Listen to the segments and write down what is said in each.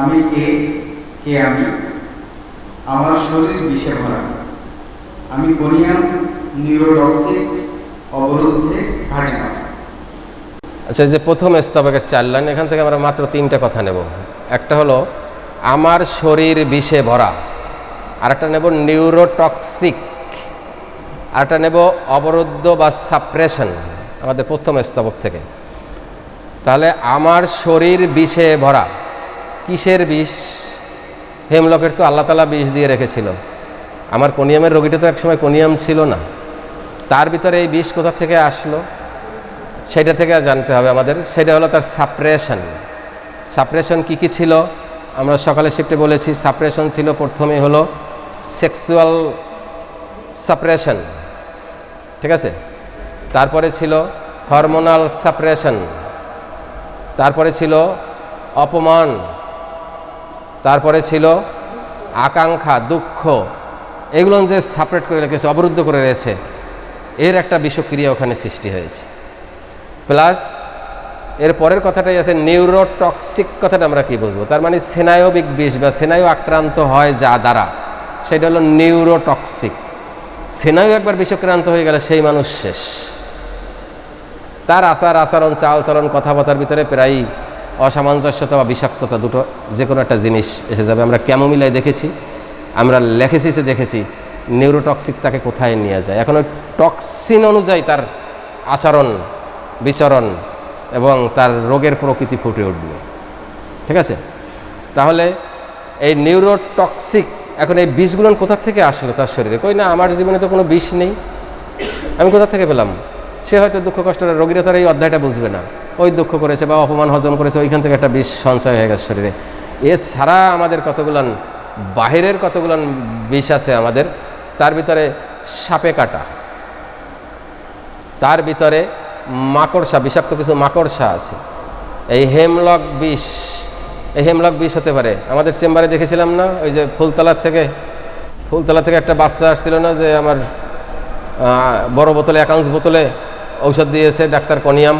আমি কে, কে আমি, আমার শরীর বিষে ভরা, আমি কোনিয়াম নিউরোটক্সিক অবরুদ্ধে ঘাটে না। আচ্ছা, যে প্রথম স্তবকের 4 লাইন, এখান থেকে আমরা মাত্র 3টে কথা নেব। একটা হলো আমার শরীর বিষে ভরা, আরেকটা নেব নিউরোটক্সিক, আরেকটা নেব অবরুদ্ধ বা সাপ্রেশন, আমাদের প্রথম স্তবক থেকে। তাহলে আমার শরীর বিষে ভরা, কিসের বিষ? হেমলকের তো আল্লাহ তাআলা বিষ দিয়ে রেখেছিল। আমার কোনিয়ামের রোগীটা তো একসময় কোনিয়াম ছিল না, তার ভিতরে এই বিষ কোথা থেকে আসলো সেটা থেকে জানতে হবে আমাদের। সেটা হলো তার সাপ্রেশন। সাপ্রেশন কী কী ছিল আমরা সকালে শিফটে বলেছি। সাপ্রেশন ছিল প্রথমে হলো সেক্সুয়াল সাপ্রেশন, ঠিক আছে। তারপরে ছিল হরমোনাল সাপ্রেশন, তারপরে ছিল অপমান, তারপরে ছিল আকাঙ্ক্ষা, দুঃখ। এগুলো যে সাপারেট করে রেখেছে, অবরুদ্ধ করে রয়েছে, এর একটা বিষক্রিয়া ওখানে সৃষ্টি হয়েছে। প্লাস এর পরের কথাটাই আছে নিউরোটক্সিক। কথাটা আমরা কি বুঝবো? তার মানে স্নায়বিক বিষ বা স্নায়ু আক্রান্ত হয় যা দ্বারা, সেটা হলো নিউরোটক্সিক। স্নায়ু একবার বিষক্রান্ত হয়ে গেলে সেই মানুষ শেষ। তার আচার আচরণ, চাল চলন, কথাবার্তার ভিতরে প্রায় অসামঞ্জস্যতা বা বিষাক্ততা দুটো যে কোনো একটা জিনিস এসে যাবে। আমরা ক্যামোমিলায় দেখেছি, আমরা লেখেসিসে দেখেছি নিউরোটক্সিক তাকে কোথায় নিয়ে যায়। এখন ওই টক্সিন অনুযায়ী তার আচরণ, বিচরণ এবং তার রোগের প্রকৃতি ফুটে উঠবে, ঠিক আছে। তাহলে এই নিউরোটক্সিক, এখন এই বিষগুলো কোথা থেকে আসলো তার শরীরে? কই না, আমার জীবনে তো কোনো বিষ নেই, আমি কোথা থেকে পেলাম? সে হয়তো দুঃখ কষ্টের রোগীরা তার এই অধ্যায়টা বুঝবে না। ওই দুঃখ করেছে বা অপমান হজম করেছে, ওইখান থেকে একটা বিষ সঞ্চয় হয়ে গেছে শরীরে। এছাড়া আমাদের কতগুলান বাহিরের কতগুলান বিষ আছে আমাদের। তার ভিতরে সাপে কাটা, তার ভিতরে মাকড়সা, বিষাক্ত কিছু মাকড়সা আছে। এই হেমলক বিষ, এই হেমলক বিষ হতে পারে। আমাদের চেম্বারে দেখেছিলাম না, ওই যে ফুলতলা থেকে একটা বাচ্চা আসছিল না, যে আমার বড় বোতলে, 1 আউন্স বোতলে ঔষধ দিয়েছে ডাক্তার কোনিয়াম।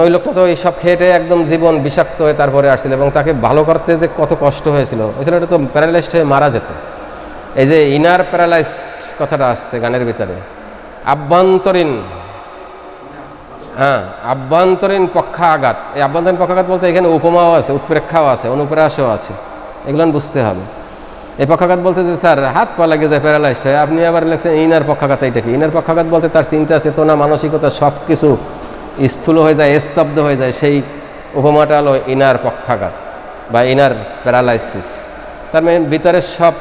ওই লোকটা তো এইসব খেয়ে একদম জীবন বিষাক্ত হয়ে তারপরে আসছিল, এবং তাকে ভালো করতে যে কত কষ্ট হয়েছিল। ওই ছেলেটা তো প্যারালাইজড হয়ে মারা যেত। এই যে ইনার প্যারালাইজড কথাটা আসছে গানের ভিতরে, আভ্যন্তরীণ, আভ্যন্তরীণ পক্ষাঘাত। এই আভ্যন্তরীণ পক্ষাঘাত বলতে এখানে উপমাও আছে, উৎপ্রেক্ষাও আছে, অনুপ্রাসও আছে, এগুলো বুঝতে হবে। এই পক্ষাঘাত বলতে যে স্যার হাত পা লাগে যায় প্যারালাইজড হয়, আপনি আবার লিখছেন ইনার পক্ষাঘাত। এইটা কি? ইনার পক্ষাঘাত বলতে তার চিন্তা, চেতনা, মানসিকতা সব কিছু স্থূল হয়ে যায়, স্তব্ধ হয়ে যায়। সেই উপমাটা হলো ইনার পক্ষাঘাত বা ইনার প্যারালাইসিস। তার মানে ভিতরে সব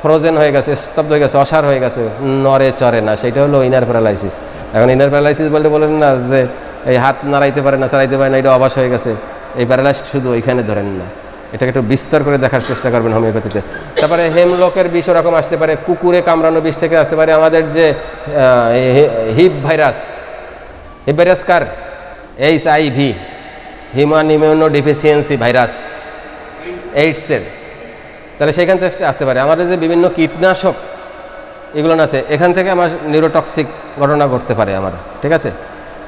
ফ্রোজেন হয়ে গেছে, স্তব্ধ হয়ে গেছে, অসার হয়ে গেছে, নড়ে চড়ে না, সেটা হলো ইনার প্যারালাইসিস। এখন ইনার প্যারালাইসিস বলতে বলেন না যে এই হাত নাড়াইতে পারে না, চালাইতে পারে না, এটা অবাস হয়ে গেছে, এই প্যারালাইসড শুধু ওইখানে ধরেন না, এটাকে একটু বিস্তার করে দেখার চেষ্টা করবেন হোমিওপ্যাথিতে। তারপরে হেমলকের বিষ ওরকম আসতে পারে, কুকুরে কামড়ানো বিষ থেকে আসতে পারে। আমাদের যে হিপ ভাইরাস, হিপ ভাইরাস কার? HIV, human immuno deficiency virus, এইডসের। তাহলে সেখান থেকে আসতে পারে। আমাদের যে বিভিন্ন কীটনাশক এগুলো আছে, এখান থেকে আমার নিউরোটক্সিক ঘটনা ঘটতে পারে আমার, ঠিক আছে।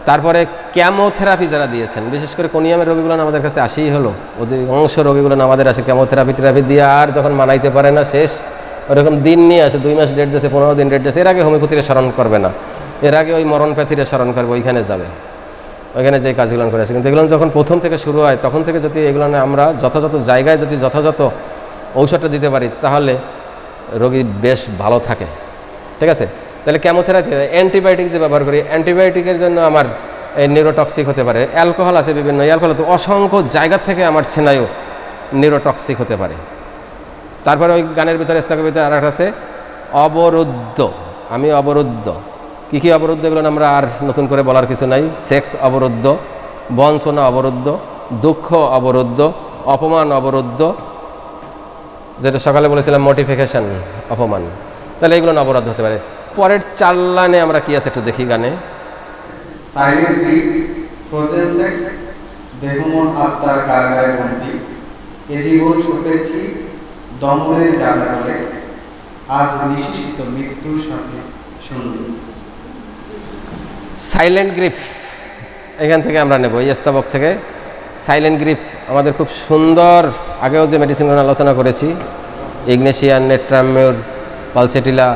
তারপরে কেমোথেরাপি যারা দিয়েছেন, বিশেষ করে কোনিয়ামের রোগীগুলো আমাদের কাছে আসেই হলো, অধিকাংশ রোগীগুলো আমাদের আসে কেমোথেরাপি দিয়ে, আর যখন মানাইতে পারে না শেষ, ওরকম দিন নিয়ে আসে, 2 মাস ডেট দিয়েছে, 15 দিন ডেট দিয়েছে। এর আগে হোমিওপ্যাথিরে স্মরণ করবে না, এর আগে ওই মরণপ্যাথিরে স্মরণ করবে, ওইখানে যাবে, ওইখানে যে কাজগুলো করেছে। কিন্তু এগুলো যখন প্রথম থেকে শুরু হয়, তখন থেকে যদি এগুলো আমরা যথাযথ জায়গায় যদি যথাযথ ঔষধটা দিতে পারি, তাহলে রোগী বেশ ভালো থাকে, ঠিক আছে। তাহলে কেমোথেরাপি, অ্যান্টিবায়োটিক যে ব্যবহার করি, অ্যান্টিবায়োটিকের জন্য আমার এই নিউরোটক্সিক হতে পারে। অ্যালকোহল আছে বিভিন্ন, অ্যালকোহল তো অসংখ্য জায়গা থেকে আমার স্নায়ু নিউরোটক্সিক হতে পারে। তারপরে ওই গানের ভিতরে স্তকের ভিতরে আর একটা আছে অবরুদ্ধ। আমি অবরুদ্ধ, কী কী অবরুদ্ধ এগুলো আমরা আর নতুন করে বলার কিছু নাই। সেক্স অবরুদ্ধ, বঞ্চনা অবরুদ্ধ, দুঃখ অবরুদ্ধ, অপমান অবরুদ্ধ, যেটা সকালে বলেছিলাম মোটিফিকেশন, অপমান। তাহলে এগুলো অবরোধ হতে পারে। পরের 4 লাইনে আমরা কি আছে একটু দেখি গানে। সাইলেন্ট গ্রিপ, ফ্রোজেন সেক্স, দেহমন আত্মার কারাগারে বন্দী, এ জীবন ছুটেছি দমনের যাত্রালে, আজ নিশ্চিত মৃত্যুর সাথে সন্ধি। সাইলেন্ট গ্রিপ এখান থেকে আমরা নেব, এই স্তবক থেকে সাইলেন্ট গ্রিপ আমাদের খুব সুন্দর, আগেও যে মেডিসিনগুলো আলোচনা করেছি, ইগনেশিয়ান, নেট্রামিউর, পালসেটিলা,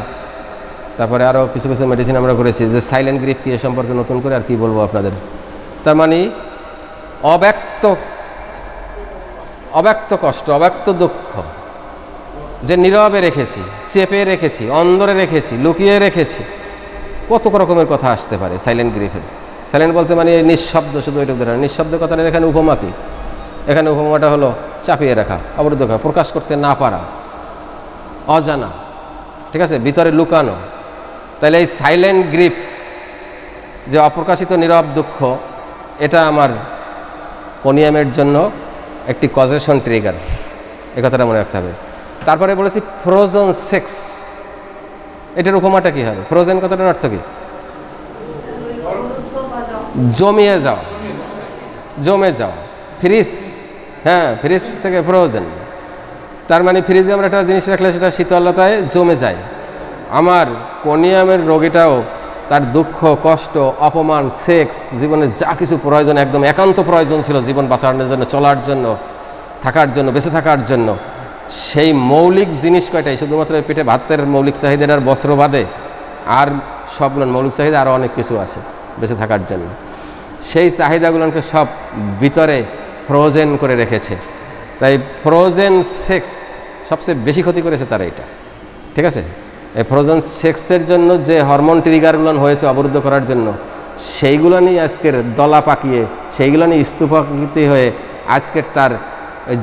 তারপরে আরও কিছু কিছু মেডিসিন আমরা করেছি, যে সাইলেন্ট গ্রিপ কি এ সম্পর্কে নতুন করে আর কি বলবো আপনাদের। তার মানে অব্যক্ত কষ্ট, অব্যক্ত দুঃখ যে নীরবে রেখেছি, চেপে রেখেছি, অন্দরে রেখেছি, লুকিয়ে রেখেছি, কত রকমের কথা আসতে পারে সাইলেন্ট গ্রিফের। সাইলেন্ট বলতে মানে নিঃশব্দ, শুধু এটুকু ধরে নিঃশব্দ কথাটা। এখানে উপমা কি? এখানে উপমাটা হলো চাপিয়ে রাখা, অবরুদ্ধ রাখা, প্রকাশ করতে না পারা, অজানা, ঠিক আছে, ভিতরে লুকানো। তাহলে এই সাইলেন্ট গ্রিপ, যে অপ্রকাশিত নীরব দুঃখ, এটা আমার কোনিয়ামের জন্য একটি কজেশন ট্রিগার, এ কথাটা মনে রাখতে হবে। তারপরে বলেছি ফ্রোজেন সেক্স, এটার উপমাটা কি হবে? ফ্রোজেন কথাটার অর্থ কি? জমিয়ে যাওয়া, জমে যাওয়া, ফ্রিজ, হ্যাঁ, ফ্রিজ থেকে ফ্রোজেন। তার মানে ফ্রিজে আমরা একটা জিনিস রাখলে সেটা শীতলতায় জমে যায়। আমার কোনিয়ামের রোগীটাও তার দুঃখ, কষ্ট, অপমান, সেক্স, জীবনে যা কিছু প্রয়োজন, একদম একান্ত প্রয়োজন ছিল জীবন বাঁচানোর জন্য, চলার জন্য, থাকার জন্য, বেঁচে থাকার জন্য, সেই মৌলিক জিনিস কয়টাই, শুধুমাত্র পেটে ভাতের মৌলিক চাহিদার বস্ত্র বাদে আর সবগুলো মৌলিক চাহিদা আরও অনেক কিছু আছে বেঁচে থাকার জন্য। সেই চাহিদাগুলোকে সব ভিতরে ফ্রোজেন করে রেখেছে। তাই ফ্রোজেন সেক্স সবচেয়ে বেশি ক্ষতি করেছে তারা, এটা ঠিক আছে। এই ফ্রোজেন সেক্সের জন্য যে হরমোন ট্রিগারগুলো হয়েছে অবরুদ্ধ করার জন্য, সেইগুলো নিয়ে আজকের দলা পাকিয়ে, সেইগুলো নিয়ে স্তূপাকৃতি হয়ে আজকের তার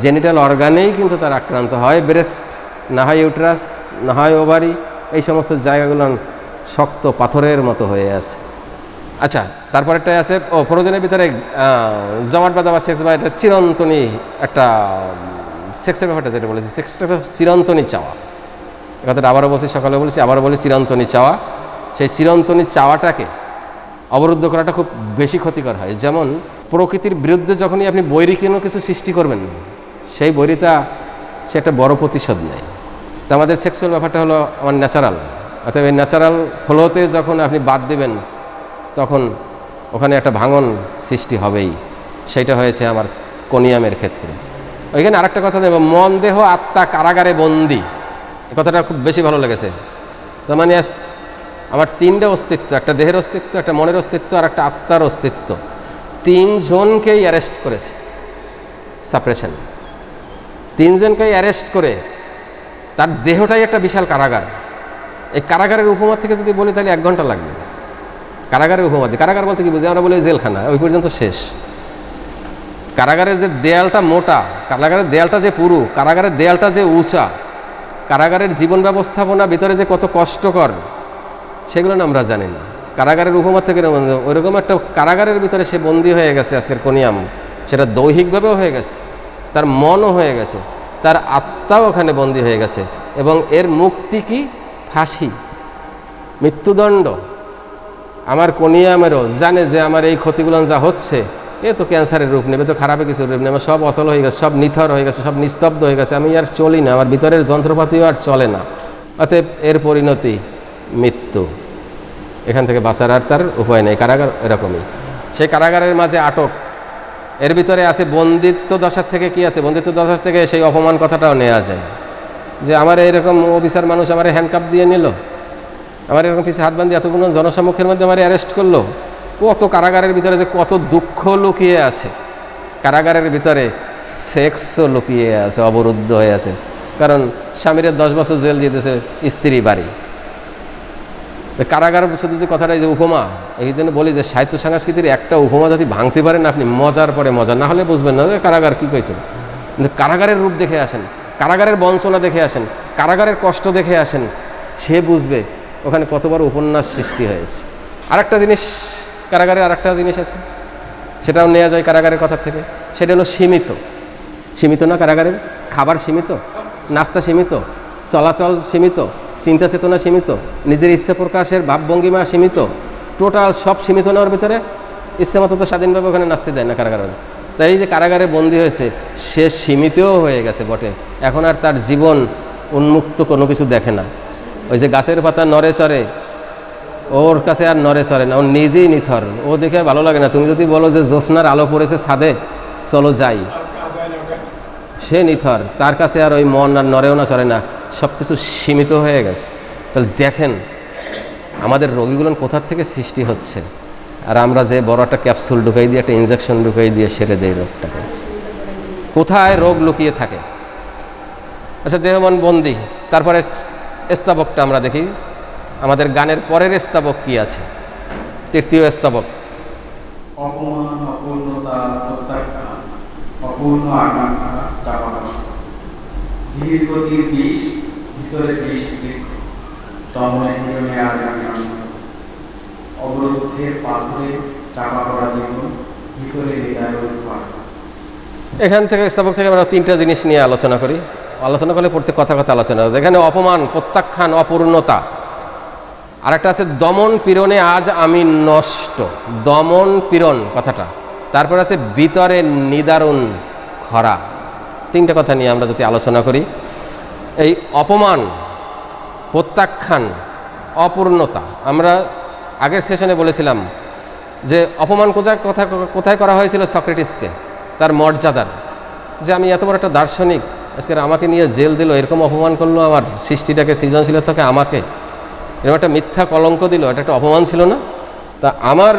জেনিটাল অর্গানেই কিন্তু তার আক্রান্ত হয়। ব্রেস্ট, না হয় ইউট্রাস, না হয় ওভারি, এই সমস্ত জায়গাগুলো শক্ত পাথরের মতো হয়ে আছে। আচ্ছা, তারপরেরটাই আছে ফ্রোজেনের ভিতরে জমাট বাঁধা বা সেক্স, বা এটা চিরন্তনী একটা সেক্সের ব্যাপারটা যেটা বলেছি, সেক্সটা চিরন্তনী চাওয়া। এ কথাটা আবারও বলছি, সকালে বলেছি, আবারও বলি, চিরন্তনী চাওয়া। সেই চিরন্তনী চাওয়াটাকে অবরুদ্ধ করাটা খুব বেশি ক্ষতিকর হয়। যেমন প্রকৃতির বিরুদ্ধে যখনই আপনি বৈরী কোনো কিছু সৃষ্টি করবেন, সেই বৈরিতা সে একটা বড় প্রতিশোধ নেয়। তো আমাদের সেক্সুয়াল ব্যাপারটা হলো আমার ন্যাচারাল, অর্থাৎ এই ন্যাচারাল ফ্লোতে যখন আপনি বাদ দেবেন, তখন ওখানে একটা ভাঙন সৃষ্টি হবেই। সেইটা হয়েছে আমার কোনিয়ামের ক্ষেত্রে। ওইখানে আরেকটা কথা দেব, মন, দেহ, আত্মা কারাগারে বন্দি, এ কথাটা খুব বেশি ভালো লেগেছে। তার মানে আমার তিনটে অস্তিত্ব, একটা দেহের অস্তিত্ব, একটা মনের অস্তিত্ব, আর একটা আত্মার অস্তিত্ব, তিনজনকেই অ্যারেস্ট করেছে সাপ্রেশন। তিনজনকেই অ্যারেস্ট করে তার দেহটাই একটা বিশাল কারাগার। এই কারাগারের উপমা থেকে যদি বলি তাহলে 1 ঘন্টা লাগবে। কারাগারের উপমা, কারাগার বলতে কি বুঝি? আমরা বলি জেলখানা, ওই পর্যন্ত শেষ। কারাগারের যে দেয়ালটা মোটা, কারাগারের দেয়ালটা যে পুরু, কারাগারের দেয়ালটা যে উঁচা, কারাগারের জীবন ব্যবস্থাপনা ভিতরে যে কত কষ্টকর, সেগুলো না আমরা জানি না। কারাগারের উপমা থেকে ওইরকম একটা কারাগারের ভিতরে সে বন্দী হয়ে গেছে আজকের কোনিয়াম। সেটা দৈহিকভাবেও হয়ে গেছে, তার মনও হয়ে গেছে, তার আত্মাও ওখানে বন্দী হয়ে গেছে। এবং এর মুক্তি কি? ফাঁসি, মৃত্যুদণ্ড। আমার কোনিয়ামেরও জানে যে আমার এই ক্ষতিগুলো যা হচ্ছে, এ তো ক্যান্সারের রূপ নেবে, তো খারাপে কিছু রূপ নেবে, সব অচল হয়ে গেছে, সব নিথর হয়ে গেছে, সব নিস্তব্ধ হয়ে গেছে, আমি আর চলি না, আমার ভিতরের যন্ত্রপাতিও আর চলে না। অতএব এর পরিণতি মৃত্যু। এখান থেকে বাঁচার আর তার উপায় নেই। কারাগার এরকমই, সেই কারাগারের মাঝে আটক। এর ভিতরে আছে বন্দিত্ব দশার থেকে কি আছে? বন্দিত্ব দশার থেকে সেই অপমান কথাটাও নেওয়া যায়, যে আমার এরকম অফিসার মানুষ আমার হ্যান্ডকাপ দিয়ে নিল, আমার এরকম পিছিয়ে হাত বান্ধি এতগুলো জনসম্মুখের মধ্যে আমার অ্যারেস্ট করলো। কত কারাগারের ভিতরে যে কত দুঃখ লুকিয়ে আছে, কারাগারের ভিতরে সেক্সও লুকিয়ে আছে, অবরুদ্ধ হয়ে আছে। কারণ স্বামীর 10 বছর জেল দিতেছে স্ত্রী বাড়ি। কারাগার শুধু যদি কথাটা, এই যে উপমা, এই জন্য বলি যে সাহিত্য সংস্কৃতির একটা উপমা যদি ভাঙতে পারেন আপনি, মজার পরে মজা, না হলে বুঝবেন না যে কারাগার কী কইছেন। কিন্তু কারাগারের রূপ দেখে আসেন, কারাগারের বঞ্চনা দেখে আসেন, কারাগারের কষ্ট দেখে আসেন, সে বুঝবে ওখানে কত বড় উপন্যাস সৃষ্টি হয়েছে। আরেকটা জিনিস, কারাগারের আরেকটা জিনিস আছে, সেটাও নেওয়া যায় কারাগারের কথা থেকে। সেটা হলো সীমিত। সীমিত না কারাগারের? খাবার সীমিত, নাস্তা সীমিত, চলাচল সীমিত, চিন্তা চেতনা সীমিত, নিজের ইচ্ছা প্রকাশের ভাবভঙ্গিমা সীমিত, টোটাল সব সীমিত নেওয়ার ভিতরে। ইচ্ছে মতো তো স্বাধীনভাবে ওখানে নাচতে দেয় না কারাগারে। তাই এই যে কারাগারে বন্দী হয়েছে, সে সীমিতও হয়ে গেছে বটে। এখন আর তার জীবন উন্মুক্ত কোনো কিছু দেখে না। ওই যে গাছের পাতা নড়ে চড়ে, ওর কাছে আর নড়ে চড়ে না, ও নিজেই নিথর। ও দেখে ভালো লাগে না। তুমি যদি বলো যে জ্যোৎস্নার আলো পড়েছে ছাদে, চলো যাই, সে নিথর, তার কাছে আর ওই মন আর নড়েও না চড়ে না, সব কিছু সীমিত হয়ে গেছে। তাহলে দেখেন আমাদের রোগীগুলো কোথা থেকে সৃষ্টি হচ্ছে, আর আমরা যে বড় একটা ক্যাপসুল ঢুকাই দিয়ে, একটা ইনজেকশন ঢুকাই দিয়ে সেরে দেই রোগটাকে। কোথায় রোগ লুকিয়ে থাকে? আচ্ছা, দেহ মন বন্দি। তারপরে স্তাবকটা আমরা দেখি, আমাদের গানের পরের স্তাবক কি আছে? তৃতীয় স্তাবক, অপমান, অপূর্ণতা, প্রত্যাখ্যান, অপূর্ণ আকাঙ্ক্ষা, চাপা কষ্ট, ধীর গতির বিষ, ভিতরে বিষ বৃক্ষ, দমনে হিরণে আজ আমি আসত, অবরুদ্ধের পাথরে চাপা পড়া জীবন, ভিতরে হৃদয় উদ্ধার। এখান থেকে স্তাবক থেকে আমরা তিনটা জিনিস নিয়ে আলোচনা করি। আলোচনা করলে প্রত্যেক কথা কথা আলোচনা হবে। এখানে অপমান, প্রত্যাখ্যান, অপূর্ণতা, আর একটা আছে দমন পীড়নে আজ আমি নষ্ট। দমন পীড়ন কথাটা, তারপর আছে ভিতরে নিদারুণ খরা। তিনটা কথা নিয়ে আমরা যদি আলোচনা করি, এই অপমান, প্রত্যাখ্যান, অপূর্ণতা। আমরা আগের সেশনে বলেছিলাম যে অপমান কোথায় করা হয়েছিল? সক্রেটিসকে, তার মর্যাদার, যে আমি এত বড় একটা দার্শনিক, আজকে আমাকে নিয়ে জেল দিল, এরকম অপমান করলো আমার সৃষ্টিটাকে, সৃজনশীলতাকে, আমাকে এরকম একটা মিথ্যা কলঙ্ক দিল, এটা একটা অপমান ছিল না? তা আমার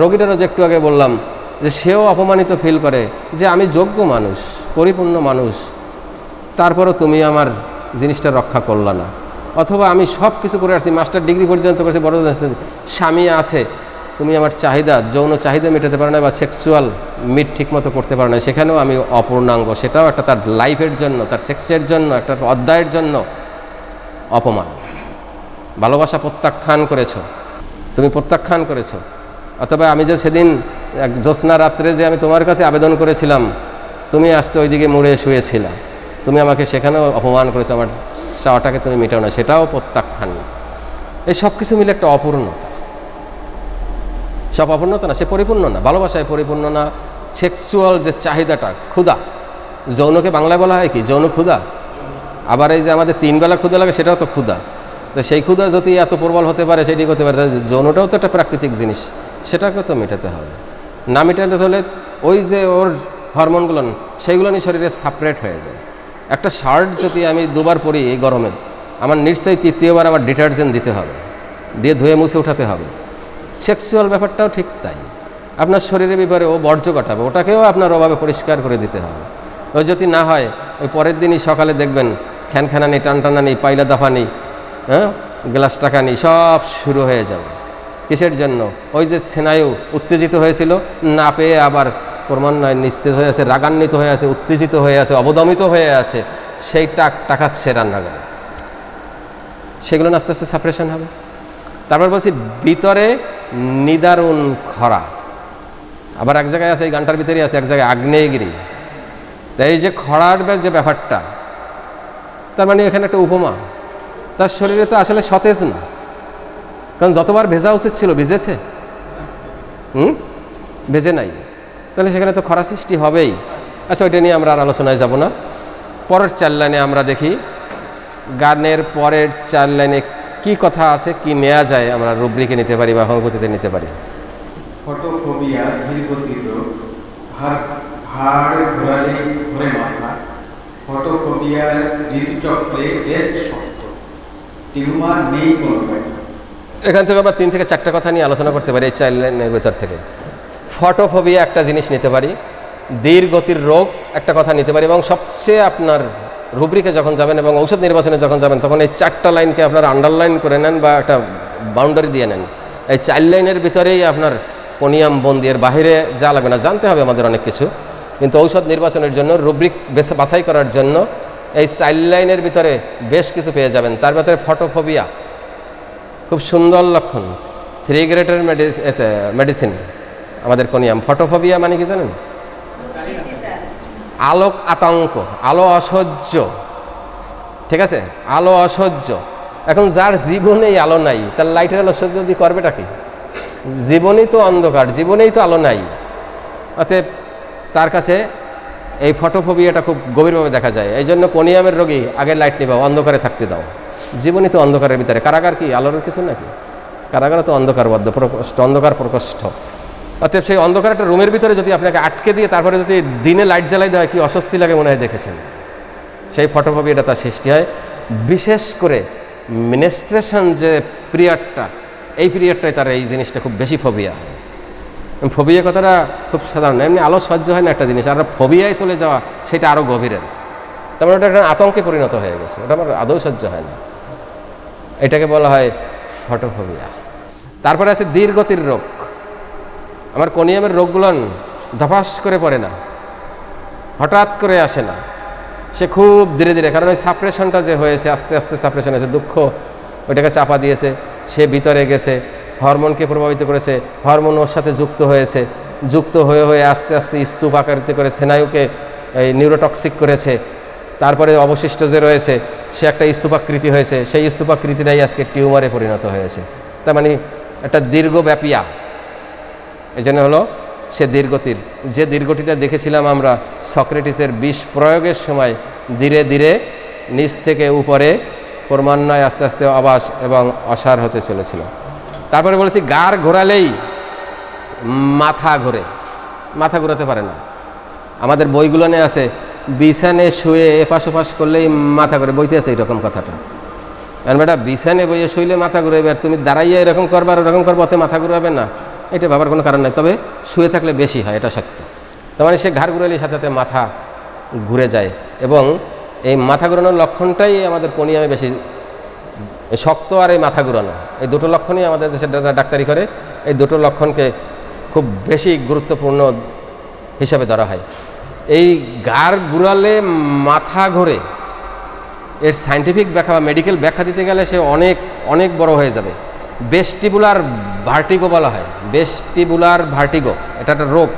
রোগীটারও যে একটু আগে বললাম যে সেও অপমানিত ফিল করে যে আমি যোগ্য মানুষ, পরিপূর্ণ মানুষ, তারপরও তুমি আমার জিনিসটা রক্ষা করলা না। অথবা আমি সব কিছু করে আসছি, মাস্টার ডিগ্রি পর্যন্ত করেছি, বড় স্বামী আছে, তুমি আমার চাহিদা, যৌন চাহিদা মেটাতে পারো না, বা সেক্সুয়াল মিট ঠিক মতো করতে পারো না, সেখানেও আমি অপূর্ণাঙ্গ। সেটাও একটা তার লাইফের জন্য, তার সেক্সের জন্য, একটা অধ্যায়ের জন্য অপমান। ভালোবাসা প্রত্যাখ্যান করেছ, তুমি প্রত্যাখ্যান করেছ। অথবা আমি যে সেদিন এক জ্যোৎস্না রাত্রে যে আমি তোমার কাছে আবেদন করেছিলাম, তুমি আসতে ওইদিকে মুড়ে শুয়েছিলাম, তুমি আমাকে সেখানেও অপমান করেছো, আমার চাওয়াটাকে তুমি মেটাও না, সেটাও প্রত্যাখ্যান। এই সব কিছু মিলে একটা অপূর্ণতা। সব অপূর্ণতা না, সে পরিপূর্ণ না, ভালোবাসায় পরিপূর্ণ না। সেক্সুয়াল যে চাহিদাটা, ক্ষুধা, যৌনকে বাংলায় বলা হয় কি? যৌন ক্ষুধা। আবার এই যে আমাদের 3 বেলা ক্ষুধা লাগে, সেটাও তো ক্ষুধা। তো সেই ক্ষুধা যদি এত প্রবল হতে পারে, সেটি করতে পারে, যৌনটাও তো একটা প্রাকৃতিক জিনিস, সেটাকে তো মেটাতে হবে। না মেটাতে হলে ওই যে ওর হরমোনগুলো, সেইগুলো নিয়ে শরীরে সাপারেট হয়ে যায়। একটা শার্ট যদি আমি 2বার পরি এই গরমে, আমার নিশ্চয়ই 3য়বার আমার ডিটারজেন্ট দিতে হবে, দিয়ে ধুয়ে মুছে উঠাতে হবে। সেক্সুয়াল ব্যাপারটাও ঠিক তাই। আপনার শরীরের ব্যাপারে ও বর্জ্য কাটাবে, ওটাকেও আপনার অভাবে পরিষ্কার করে দিতে হবে। ওই যদি না হয়, ওই পরের দিনই সকালে দেখবেন খ্যানখ্যানানি, টানটানানি, পাইলা দাফানি, গ্লাস টাকানি সব শুরু হয়ে যাবে। কিসের জন্য? ওই যে স্নায়ু উত্তেজিত হয়েছিল, না পেয়ে আবার ক্রমান্বয়ে নিস্তেজ হয়ে আছে, রাগান্বিত হয়ে আছে, উত্তেজিত হয়ে আছে, অবদমিত হয়ে আছে, সেই টাকাচ্ছে রান্নাঘরে, সেগুলো আস্তে আস্তে সাপারেশন হবে। তারপর বলছি ভিতরে নিদারুণ খরা। আবার এক জায়গায় আছে, এই গানটার ভিতরেই আছে এক জায়গায় আগ্নেয়গিরি। তাই এই যে খরার যে ব্যাপারটা, তার মানে এখানে একটা উপমা। তার শরীরে তো আসলে সতেজ না, কারণ যতবার ভেজা উচিত ছিল ভিজেছে, ভেজে নাই, তাহলে সেখানে তো খরা সৃষ্টি হবেই। আচ্ছা, ওইটা নিয়ে আমরা আর আলোচনায় যাব না। পরের 4 লাইনে আমরা দেখি, গানের পরের 4 লাইনে কি কথা আছে, কি নেওয়া যায়, আমরা রুব্রিকে নিতে পারি বা হোমিওপ্যাথিতে নিতে পারি। ফটোফোবিয়া, ধীর গতির রোগ, ভার ঘোরালে ঘোরে মাথা, ফটোফোবিয়ার ঋতুচক্রে রেস্ট শক্ত, টিউমার নেই কোনো ব্যথা। এখান থেকে আমরা 3 থেকে 4টা কথা নিয়ে আলোচনা করতে পারি এই 4 লাইনের ভেতর থেকে। ফটোফোবিয়া একটা জিনিস নিতে পারি, ধীর গতির রোগ একটা কথা নিতে পারি, এবং সবচেয়ে আপনার রুব্রিকে যখন যাবেন এবং ঔষধ নির্বাচনে যখন যাবেন, তখন এই 4টা লাইনকে আপনার আন্ডারলাইন করে নেন বা একটা বাউন্ডারি দিয়ে নেন। এই 4 লাইনের ভিতরেই আপনার পনিয়াম বন্দি, এর বাহিরে যা লাগবে না। জানতে হবে আমাদের অনেক কিছু, কিন্তু ঔষধ নির্বাচনের জন্য, রুব্রিক বাছাই করার জন্য এই 4 লাইনের ভিতরে বেশ কিছু পেয়ে যাবেন। তার ভিতরে ফটোফোবিয়া খুব সুন্দর লক্ষণ, 3 গ্রেডের মেডিসিন আমাদের কোনিয়াম। ফটোফোবিয়া মানে কি জানেন? আলোক আতঙ্ক, আলো অসহ্য, ঠিক আছে? আলো অসহ্য। এখন যার জীবনেই আলো নাই, তার লাইটের আলো সহ্য যদি করবেটা কি? জীবনেই তো অন্ধকার, জীবনেই তো আলো নাই। অতএব তার কাছে এই ফটোফোবিয়াটা খুব গভীরভাবে দেখা যায়। এই জন্য কোনিয়ামের রোগী আগে লাইট নিবাও, অন্ধকারে থাকতে দাও। জীবনই তো অন্ধকারের ভিতরে, কারাগার কি আলোর কিছু নাকি? কারাগারে তো অন্ধকারবদ্ধ, প্রকোষ্ঠ, অন্ধকার প্রকোষ্ঠ। অতএব সেই অন্ধকার একটা রুমের ভিতরে যদি আপনাকে আটকে দিয়ে তারপরে যদি দিনে লাইট জ্বালাই দেওয়া হয় কি অস্বস্তি লাগে মনে হয় দেখেছেন। সেই ফটোফোবিয়াটা তার সৃষ্টি হয়, বিশেষ করে মিনিস্ট্রেশন যে পিরিয়ডটা, এই পিরিয়ডটায় তার এই জিনিসটা খুব বেশি ফোবিয়া হয়। ফোবিয়া কথাটা খুব সাধারণ, এমনি আলো সহ্য হয় না একটা জিনিস, আর ফোবিয়ায় চলে যাওয়া সেটা আরও গভীরের। তারপরে ওটা একটা আতঙ্কে পরিণত হয়ে গেছে, ওটা আমার আদৌ সহ্য হয় না, এটাকে বলা হয় ফটোফোবিয়া। তারপরে আছে ধীরগতির রোগ। আমার কোনিয়ামের রোগগুলো ধপাস করে পড়ে না, হঠাৎ করে আসে না, সে খুব ধীরে ধীরে, কারণ ওই সাপ্রেশনটা যে হয়েছে, আস্তে আস্তে সাপ্রেশন হয়েছে, দুঃখ ওইটাকে চাপা দিয়েছে, সে ভিতরে গেছে, হরমোনকে প্রভাবিত করেছে, হরমোন ওর সাথে যুক্ত হয়েছে, যুক্ত হয়ে হয়ে আস্তে আস্তে স্তূপ আকারিত করে স্নায়ুকে এই নিউরোটক্সিক করেছে। তারপরে অবশিষ্ট যে রয়েছে সে একটা স্তূপাকৃতি হয়েছে, সেই স্তূপাকৃতিটাই আজকে টিউমারে পরিণত হয়েছে। তার মানে একটা দীর্ঘব্যাপিয়া, এই জন্য হলো সে দীর্ঘতির। যে দীর্ঘটিটা দেখেছিলাম আমরা সক্রেটিসের বিষ প্রয়োগের সময়, ধীরে ধীরে নিচ থেকে উপরে ক্রমান্বয়ে আস্তে আস্তে অবাস এবং অসার হতে চলেছিল। তারপরে বলেছি গাড় ঘোরালেই মাথা ঘোরে, মাথা ঘোরাতে পারে না। আমাদের বইগুলোনে আছে বিছানে শুয়ে এপাশ ওপাশ করলেই মাথা ঘুরে, বইতে আছে এরকম কথাটা। কারণ বেটা বিছানে বইয়ে শুইলে মাথা ঘুরাবে, আর তুমি দাঁড়াইয়া এরকম করবার ওরকম করবো, অতে মাথা ঘুরাবে না, এটা ভাবার কোনো কারণ নেই। তবে শুয়ে থাকলে বেশি হয়, এটা সত্য। তার মানে সে ঘাড় ঘুরালে সাথে সাথে মাথা ঘুরে যায়, এবং এই মাথা ঘুরানোর লক্ষণটাই আমাদের কোনিয়ামে বেশি শক্ত, আর এই মাথা ঘুরানো, এই দুটো লক্ষণই আমাদের দেশে ডাক্তারি করে, এই দুটো লক্ষণকে খুব বেশি গুরুত্বপূর্ণ হিসাবে ধরা হয়। এই ঘাড় ঘুরালে মাথা ঘোরে, এর সায়েন্টিফিক ব্যাখ্যা বা মেডিকেল ব্যাখ্যা দিতে গেলে সে অনেক অনেক বড় হয়ে যাবে। ভেস্টিবুলার ভার্টিগো বলা হয়, ভেস্টিবুলার ভার্টিগো, এটা একটা রোগ।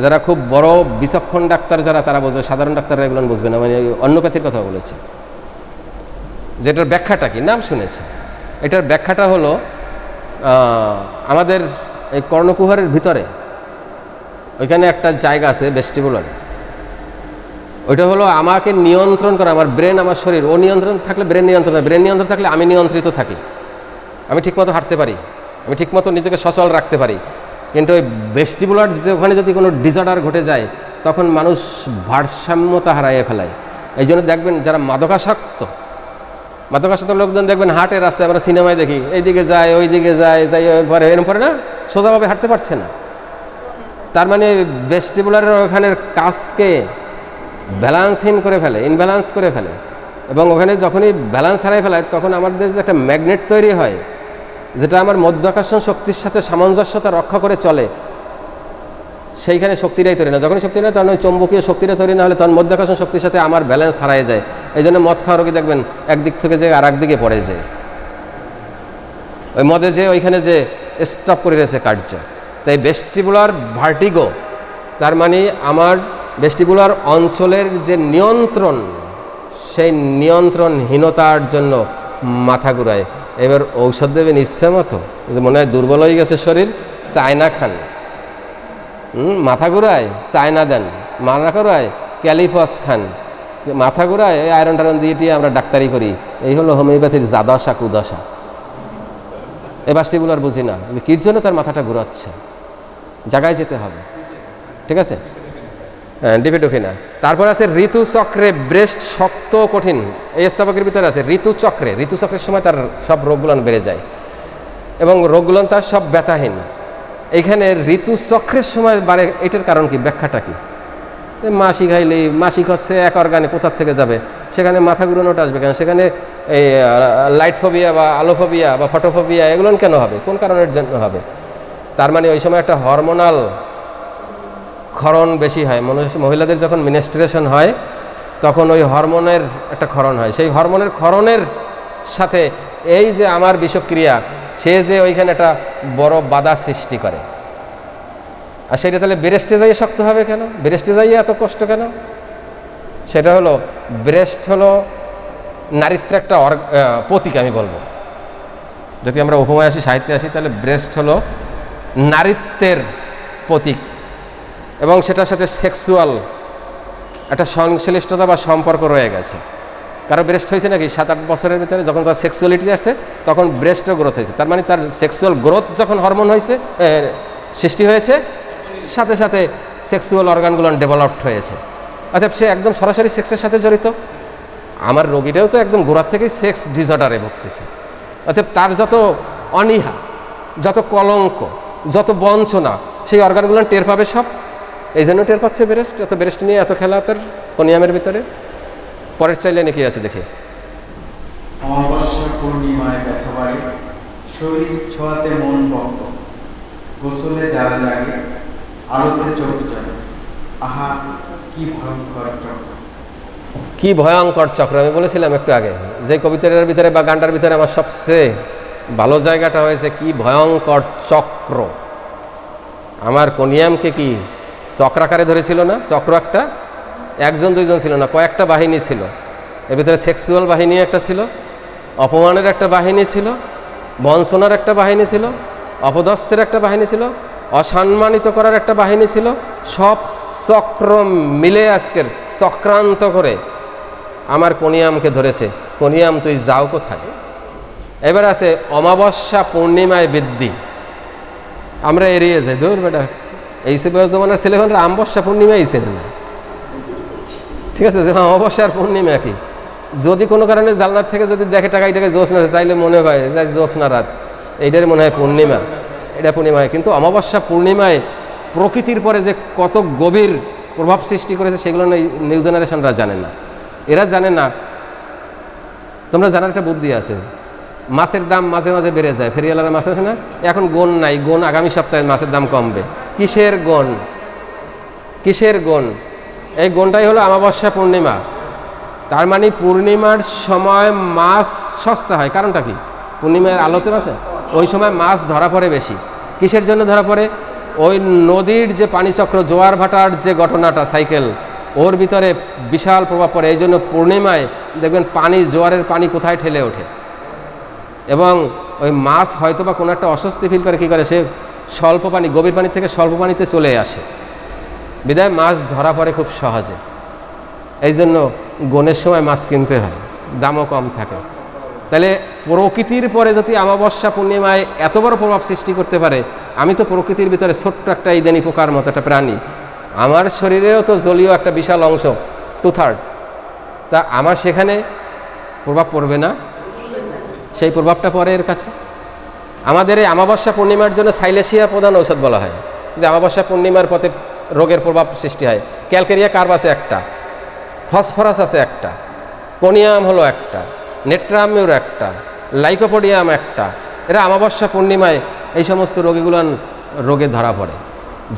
যারা খুব বড় বিচক্ষণ ডাক্তার যারা, তারা বুঝবে, সাধারণ ডাক্তাররা এগুলো বুঝবে না। মানে অন্যপ্যাথির কথা বলেছে, যেটার ব্যাখ্যাটা কি নাম শুনেছে। এটার ব্যাখ্যাটা হলো আমাদের এই কর্ণকুহরের ভিতরে ওইখানে একটা জায়গা আছে ভেস্টিবুলার, ওইটা হলো আমাকে নিয়ন্ত্রণ করা, আমার ব্রেন, আমার শরীর। ও নিয়ন্ত্রণ থাকলে ব্রেন নিয়ন্ত্রণ হয়, ব্রেন নিয়ন্ত্রণ থাকলে আমি নিয়ন্ত্রিত থাকি, আমি ঠিকমতো হাঁটতে পারি, আমি ঠিকমতো নিজেকে সচল রাখতে পারি। কিন্তু ওই ভেস্টিবুলার ওখানে যদি কোনো ডিসঅর্ডার ঘটে যায়, তখন মানুষ ভারসাম্যতা হারাইয়ে ফেলায়। এই জন্য দেখবেন যারা মাদকাসক্ত লোকজন দেখবেন হাঁটে রাস্তায়, আমরা সিনেমায় দেখি, এইদিকে যায় ওই দিকে যায়, যাই পরে এরম পরে না, সোজাভাবে হাঁটতে পারছে না। তার মানে ভেস্টিবুলারের ওখানের কাজকে ব্যালান্সহীন করে ফেলে, ইনব্যালান্স করে ফেলে, এবং ওখানে যখনই ব্যালান্স হারাই ফেলায়, তখন আমাদের যে একটা ম্যাগনেট তৈরি হয়, যেটা আমার মধ্যাকর্ষণ শক্তির সাথে সামঞ্জস্যতা রক্ষা করে চলে, সেইখানে শক্তিটাই তৈরি না। যখনই শক্তি নেই, তখন ওই চৌম্বকীয় শক্তিটা তৈরি না হলে তখন মধ্যাকর্ষণ শক্তির সাথে আমার ব্যালেন্স হারাই যায়। এই জন্য মদ খাওয়া রোগী দেখবেন একদিক থেকে যে আর একদিকে পড়ে যায়, ওই মদে যে ওইখানে যে স্টপ করে রয়েছে কার্য। তাই ভেস্টিবুলার ভার্টিগো, তার মানে আমার ভেস্টিবুলার অঞ্চলের যে নিয়ন্ত্রণ, সেই নিয়ন্ত্রণহীনতার জন্য মাথা ঘুরায়। এবার ঔষধ দেবেন ইচ্ছে মতো, মনে হয় দুর্বল হয়ে গেছে শরীর, চায়না খান, মাথা ঘুরায় চায়না দেন, মাথা ঘুরায় ক্যালিফস খান, মাথা ঘুরায় এই আয়রন টায়রন দিয়ে আমরা ডাক্তারি করি। এই হলো হোমিওপ্যাথির জাদশা কুদশা। এই ভেস্টিবুলার বুঝি না যে কির জন্য তার মাথাটা ঘুরাচ্ছে, জায়গায় যেতে হবে, ঠিক আছে, হ্যাঁ, ডিপে ঢুকি না। তারপর আছে ঋতুচক্রে ব্রেস্ট শক্ত কঠিন, এই স্তবকের ভিতরে আছে ঋতুচক্রের সময় তার সব রোগগুলো বেড়ে যায়, এবং রোগগুলো তার সব ব্যথাহীন। এইখানে ঋতুচক্রের সময় বাড়ে, এটার কারণ কি, ব্যাখ্যাটা কি? মাসিক হাইলেই, মাসিক হচ্ছে এক অর্গানে, কোথার থেকে যাবে, সেখানে মাথা ঘুরানোটা আসবে কেন? সেখানে এই লাইট ফোবিয়া বা আলোফোবিয়া বা ফটোফোবিয়া এগুলো কেন হবে, কোন কারণের জন্য হবে? তার মানে ওই সময় একটা হরমোনাল ক্ষরণ বেশি হয়। মহিলাদের যখন মিনিস্ট্রেশন হয়, তখন ওই হরমোনের একটা ক্ষরণ হয়। সেই হরমোনের ক্ষরণের সাথে এই যে আমার বিষক্রিয়া, সে যে ওইখানে একটা বড় বাধা সৃষ্টি করে। আর সেটা তাহলে ব্রেস্টে যাইয়ে শক্ত হবে কেন, ব্রেস্টে যাইয়ে এত কষ্ট কেন? সেটা হলো, ব্রেস্ট হলো নারীত্বের একটা প্রতীক, আমি বলবো। যদি আমরা উপমায় আসি, সাহিত্যে আসি, তাহলে ব্রেস্ট হলো নারীত্বের প্রতীক, এবং সেটার সাথে সেক্সুয়াল একটা সংশ্লিষ্টতা বা সম্পর্ক রয়ে গেছে। কারো ব্রেস্ট হয়েছে নাকি 7-8 বছরের ভিতরে, যখন তার সেক্সুয়ালিটি আসছে তখন ব্রেস্টও গ্রোথ হয়েছে। তার মানে তার সেক্সুয়াল গ্রোথ যখন হরমোন হয়েছে, সৃষ্টি হয়েছে, সাথে সাথে সেক্সুয়াল অর্গানগুলো ডেভেলপড হয়েছে, অর্থাৎ সে একদম সরাসরি সেক্সের সাথে জড়িত। আমার রোগীটাও তো একদম গোড়ার থেকেই সেক্স ডিসঅর্ডারে ভুগতেছে, অর্থাৎ তার যত অনীহা, যত কলঙ্ক, যত বঞ্চনা, সেই অর্গানগুলো টের পাবে সব। এই জন্য টের পাচ্ছে ব্রেস্ট, এত ব্রেস্ট নিয়ে এত খেলা তার কনিয়ামের ভিতরে। পরের চাইলে নাকি আছে দেখে, অমাবস্যা পূর্ণিমায় ব্যথা বাড়ে, শরীর ছোঁয়াতে মন বন্ধ, গোসলে জাল জাগে, আলোতে চোখ জ্বলে, আহা কি ভয়ঙ্কর চক্র। কি ভয়ঙ্কর চক্র। আমি বলেছিলাম একটু আগে যে কবিতাটার ভিতরে বা গানটার ভিতরে আমার সবচেয়ে ভালো জায়গাটা হয়েছে কি ভয়ঙ্কর চক্র। আমার কনিয়ামকে কি চক্রাকারে ধরেছিল না? চক্র একটা, একজন দুইজন ছিল না, কয়েকটা বাহিনী ছিল। এর ভিতরে সেক্সুয়াল বাহিনী একটা ছিল, অপমানের একটা বাহিনী ছিল, বঞ্চনার একটা বাহিনী ছিল, অপদস্থের একটা বাহিনী ছিল, অসম্মানিত করার একটা বাহিনী ছিল। সব চক্র মিলে আজকের চক্রান্ত করে আমার কনিয়ামকে ধরেছে। কনিয়াম তুই যাও কোথায়? এবার আছে অমাবস্যা পূর্ণিমায় বৃদ্ধি, আমরা এড়িয়ে যাই, ধর বেটা এই সে বর্তমানের ছেলেমেয়েরা আমবস্যা পূর্ণিমাই ছেলে না, ঠিক আছে? যে অমাবস্যার পূর্ণিমা কি, যদি কোনো কারণে জানলার থেকে যদি দেখে টাকা এটাকে জ্যোৎস্না, তাইলে মনে হয় যে জ্যোৎস্না রাত, এইটার মনে হয় পূর্ণিমা, এটা পূর্ণিমা হয়। কিন্তু অমাবস্যা পূর্ণিমায় প্রকৃতির পরে যে কত গভীর প্রভাব সৃষ্টি করেছে সেগুলো নিউ জেনারেশনরা জানে না। এরা জানে না, তোমরা জানার একটা বুদ্ধি আছে, মাছের দাম মাঝে মাঝে বেড়ে যায়, ফেরিওয়ালারা মাছ আছে না, এখন গুণ নাই, গুণ আগামী সপ্তাহে মাছের দাম কমবে। কিসের গুণ? কিসের গুণ? এই গুণটাই হলো অমাবস্যা পূর্ণিমা। তার মানে পূর্ণিমার সময় মাছ সস্তা হয়। কারণটা কি? পূর্ণিমার আলোতে মাসে ওই সময় মাছ ধরা পড়ে বেশি। কিসের জন্য ধরা পড়ে? ওই নদীর যে পানিচক্র, জোয়ার ভাটার যে ঘটনাটা, সাইকেল, ওর ভিতরে বিশাল প্রভাব পড়ে। এই জন্য পূর্ণিমায় দেখবেন পানি, জোয়ারের পানি কোথায় ঠেলে ওঠে, এবং ওই মাছ হয়তো বা কোনো একটা অস্বস্তি ফিল করে, কী করে, সে স্বল্প পানি, গভীর পানি থেকে স্বল্প পানিতে চলে আসে, বিদায় মাছ ধরা পড়ে খুব সহজে। এই জন্য গনের সময় মাছ কিনতে হয়, দামও কম থাকে। তাহলে প্রকৃতির পরে যদি অমাবস্যা পূর্ণিমায় এত বড় প্রভাব সৃষ্টি করতে পারে, আমি তো প্রকৃতির ভিতরে ছোট্ট একটা ইদানি পোকার মতো একটা প্রাণী, আমার শরীরেও তো জলীয় একটা বিশাল অংশ, 2/3, তা আমার সেখানে প্রভাব পড়বে না? সেই প্রভাবটা পড়ে এর কাছে। আমাদের এই অমাবস্যা পূর্ণিমার জন্য সাইলেশিয়া প্রধান ঔষধ বলা হয়, যে অমাবস্যা পূর্ণিমার পথে রোগের প্রভাব সৃষ্টি হয়। ক্যালকেরিয়া কার্ব আছে একটা, ফসফরাস আছে একটা, কোনিয়াম হলো একটা, নেট্রামিউর একটা, লাইকোপোডিয়াম একটা। এরা অমাবস্যা পূর্ণিমায় এই সমস্ত রোগে ধরা পড়ে।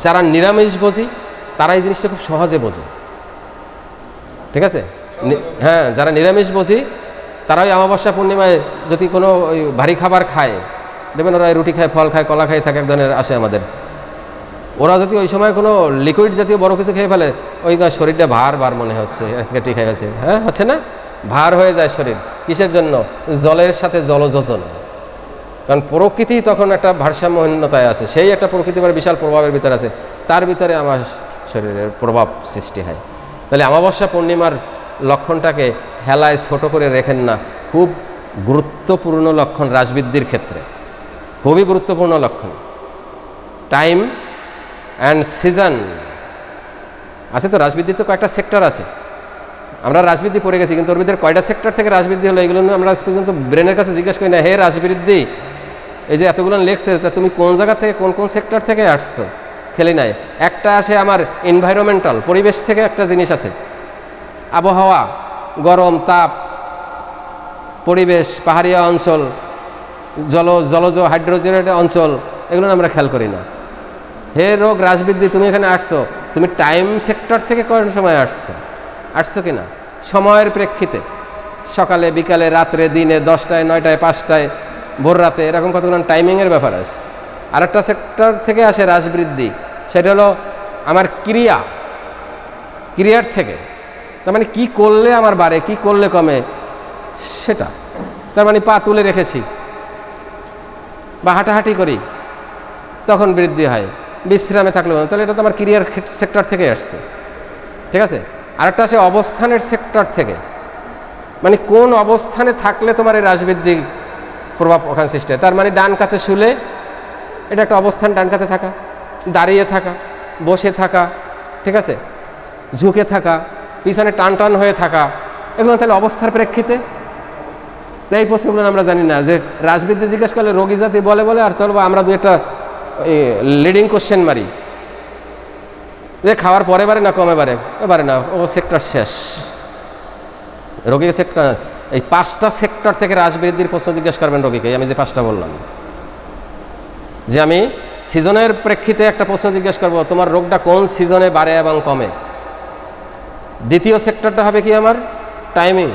যারা নিরামিষভোজী তারা এই জিনিসটা খুব সহজে বোঝে, ঠিক আছে? হ্যাঁ, যারা নিরামিষভোজী তারা ওই অমাবস্যা পূর্ণিমায় যদি কোনো ওই ভারী খাবার খায়, দেখবেন ওরা রুটি খায়, ফল খায়, কলা খায় থাকে, এক ধরনের আসে আমাদের। ওরা যদি ওই সময় কোনো লিকুইড জাতীয় বড় কিছু খেয়ে ফেলে, ওই শরীরটা ভার ভার মনে হচ্ছে, অ্যাসিডিটি খেয়ে গেছে, হ্যাঁ হচ্ছে না, ভার হয়ে যায় শরীর। কিসের জন্য? জলের সাথে জলযোজন। কারণ প্রকৃতি তখন একটা ভারসাম্যহীনতায় আছে, সেই একটা প্রকৃতি বিশাল প্রভাবের ভিতরে আছে, তার ভিতরে আমার শরীরের প্রভাব সৃষ্টি হয়। তাহলে অমাবস্যা পূর্ণিমার লক্ষণটাকে হেলায় ছোট করে রেখেন না, খুব গুরুত্বপূর্ণ লক্ষণ রাজবৃদ্ধির ক্ষেত্রে, খুবই গুরুত্বপূর্ণ লক্ষণ। টাইম অ্যান্ড সিজন আছে তো, রাজবৃদ্ধির তো কয়েকটা সেক্টর আছে। আমরা রাজবৃদ্ধি পড়ে গেছি, কিন্তু ওর ভিতরে কয়টা সেক্টর থেকে রাজবৃদ্ধি হলো এগুলো আমরা আজ পর্যন্ত ব্রেনের কাছে জিজ্ঞেস করি না। হে রাজবৃদ্ধি, এই যে এতগুলো লেখছে, তা তুমি কোন জায়গা থেকে, কোন কোন সেক্টর থেকে আসছো? খেলি নাই। একটা আসে আমার এনভায়রনমেন্টাল, পরিবেশ থেকে একটা জিনিস আছে, আবহাওয়া, গরম, তাপ, পরিবেশ, পাহাড়িয়া অঞ্চল, জলজ হাইড্রোজেনের অঞ্চল, এগুলো আমরা খেয়াল করি না। হে রোগ রাজবৃদ্ধি, তুমি এখানে আসছো, তুমি টাইম সেক্টর থেকে কোন সময় আসছো কিনা, সময়ের প্রেক্ষিতে, সকালে, বিকালে, রাত্রে, দিনে, 10টায়, 9টায়, 5টায়, ভোর রাতে, এরকম কতগুলো টাইমিংয়ের ব্যাপার আছে। আরেকটা সেক্টর থেকে আসে রাজবৃদ্ধি, সেটা হলো আমার ক্রিয়ার থেকে। তার মানে কী করলে আমার বাড়ে, কী করলে কমে সেটা। তার মানে পা তুলে রেখেছি বা হাঁটাহাঁটি করি, তখন বৃদ্ধি হয়। বিশ্রামে থাকলে, তাহলে এটা তো আমার ক্রিয়ার সেক্টর থেকে আসছে, ঠিক আছে? আরেকটা আছে অবস্থানের সেক্টর থেকে, মানে কোন অবস্থানে থাকলে তোমার এই রাজবৃদ্ধি প্রভাব ওখানে সৃষ্টি হয়। তার মানে ডান কাতে শুলে, এটা একটা অবস্থান, ডান কাতে থাকা। দাঁড়িয়ে থাকা, বসে থাকা, ঠিক আছে, ঝুঁকে থাকা, পিছনে টান টান হয়ে থাকা, এগুলো তাহলে অবস্থার প্রেক্ষিতে। এই প্রশ্নগুলো আমরা জানি না, যে রাজবিদ্যা জিজ্ঞেস করলে রোগী জাতি বলে বলে, আর তাহলে আমরা দু একটা লিডিং কোশ্চেন মারি যে খাওয়ার পরে বারে না কমে বারে, এবারে না, ও সেক্টর শেষ, রোগীকে সেক্টর, এই 5টা সেক্টর থেকে রাজবৃদ্ধির প্রশ্ন জিজ্ঞেস করবেন রোগীকে। আমি যে 5টা বললাম, যে আমি সিজনের প্রেক্ষিতে একটা প্রশ্ন জিজ্ঞেস করব, তোমার রোগটা কোন সিজনে বাড়ে এবং কমে। দ্বিতীয় সেক্টরটা হবে কি আমার টাইমিং,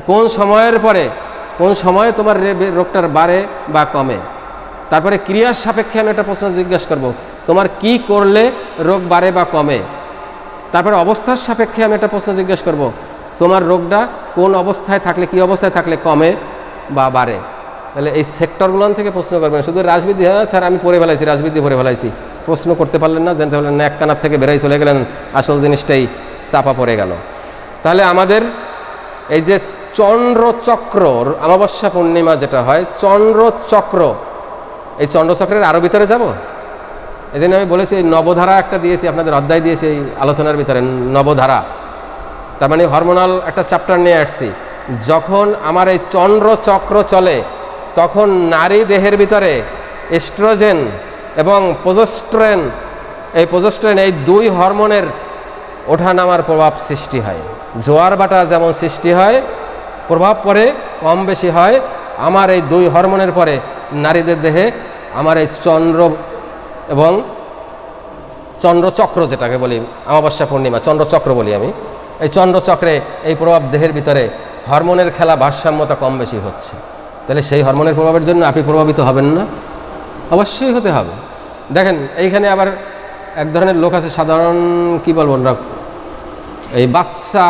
কোন সময়ের পরে কোন সময়ে তোমার রোগটার বাড়ে বা কমে। তারপরে ক্রিয়ার সাপেক্ষে আমি একটা প্রশ্ন জিজ্ঞেস করব, তোমার কি করলে রোগ বাড়ে বা কমে। তারপরে অবস্থার সাপেক্ষে আমি একটা প্রশ্ন জিজ্ঞেস করব, তোমার রোগটা কোন অবস্থায় থাকলে, কি অবস্থায় থাকলে কমে বা বাড়ে। তাহলে এই সেক্টরগুলো থেকে প্রশ্ন করবেন। শুধু রাজবিদ্যা, হ্যাঁ স্যার আমি পড়ে ফেলাইছি, রাজবিদ্যা পড়ে ফেলাইছি, প্রশ্ন করতে পারলেন না, জানতে পারলেন না, এক কানার থেকে বেরাই চলে গেলেন, আসল জিনিসটাই চাপা পড়ে গেল। তাহলে আমাদের এই যে চন্দ্রচক্র, অমাবস্যা পূর্ণিমা যেটা হয় চন্দ্রচক্র, এই চন্দ্রচক্রের আরও ভিতরে যাব। এই জন্য আমি বলেছি এই নবধারা একটা দিয়েছি, আপনাদের অধ্যায় দিয়েছি এই আলোচনার ভিতরে, নবধারা। তার মানে হরমোনাল একটা চ্যাপ্টার নিয়ে আসছি। যখন আমার এই চন্দ্রচক্র চলে, তখন নারী দেহের ভিতরে এস্ট্রোজেন এবং প্রোজেস্টেরন, এই 2 হরমোনের ওঠানামার প্রভাব সৃষ্টি হয়। জোয়ার বাটা যেমন সৃষ্টি হয়, প্রভাব পড়ে কম বেশি হয়, আমার এই 2 হরমোনের পরে নারীদের দেহে আমার এই চন্দ্র এবং চন্দ্রচক্র, যেটাকে বলি অমাবস্যা পূর্ণিমা চন্দ্রচক্র বলি আমি, এই চন্দ্রচক্রে এই প্রভাব দেহের ভিতরে হরমোনের খেলা, ভারসাম্যতা কম বেশি হচ্ছে। তাহলে সেই হরমোনের প্রভাবের জন্য আপনি প্রভাবিত হবেন না? অবশ্যই হতে হবে। দেখেন এইখানে আবার এক ধরনের লোক আছে, সাধারণ কি বলবো না, এই বাচ্চা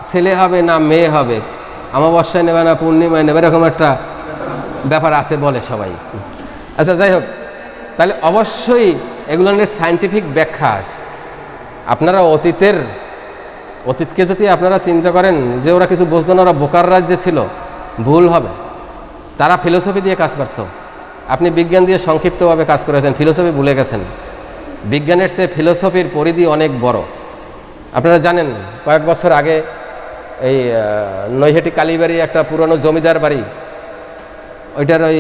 ছেলে হবে না মেয়ে হবে, অমাবস্যায় নেবে না পূর্ণিমায় নেবে, এরকম একটা ব্যাপার আছে বলে সবাই। আচ্ছা যাই হোক, তাহলে অবশ্যই এগুলোর সায়েন্টিফিক ব্যাখ্যা আছে। আপনারা অতীতকে যদি আপনারা চিন্তা করেন যে ওরা কিছু বুঝতো না, ওরা বোকার রাজ্যে ছিল, ভুল হবে। তারা ফিলোসফি দিয়ে কাজ করত, আপনি বিজ্ঞান দিয়ে সংক্ষিপ্তভাবে কাজ করেছেন, ফিলোসফি ভুলে গেছেন। বিজ্ঞানের চেয়ে ফিলোসফির পরিধি অনেক বড়। আপনারা জানেন কয়েক বছর আগে এই নৈহাটি কালীবাড়ি একটা পুরনো জমিদার বাড়ি, ওইটার ওই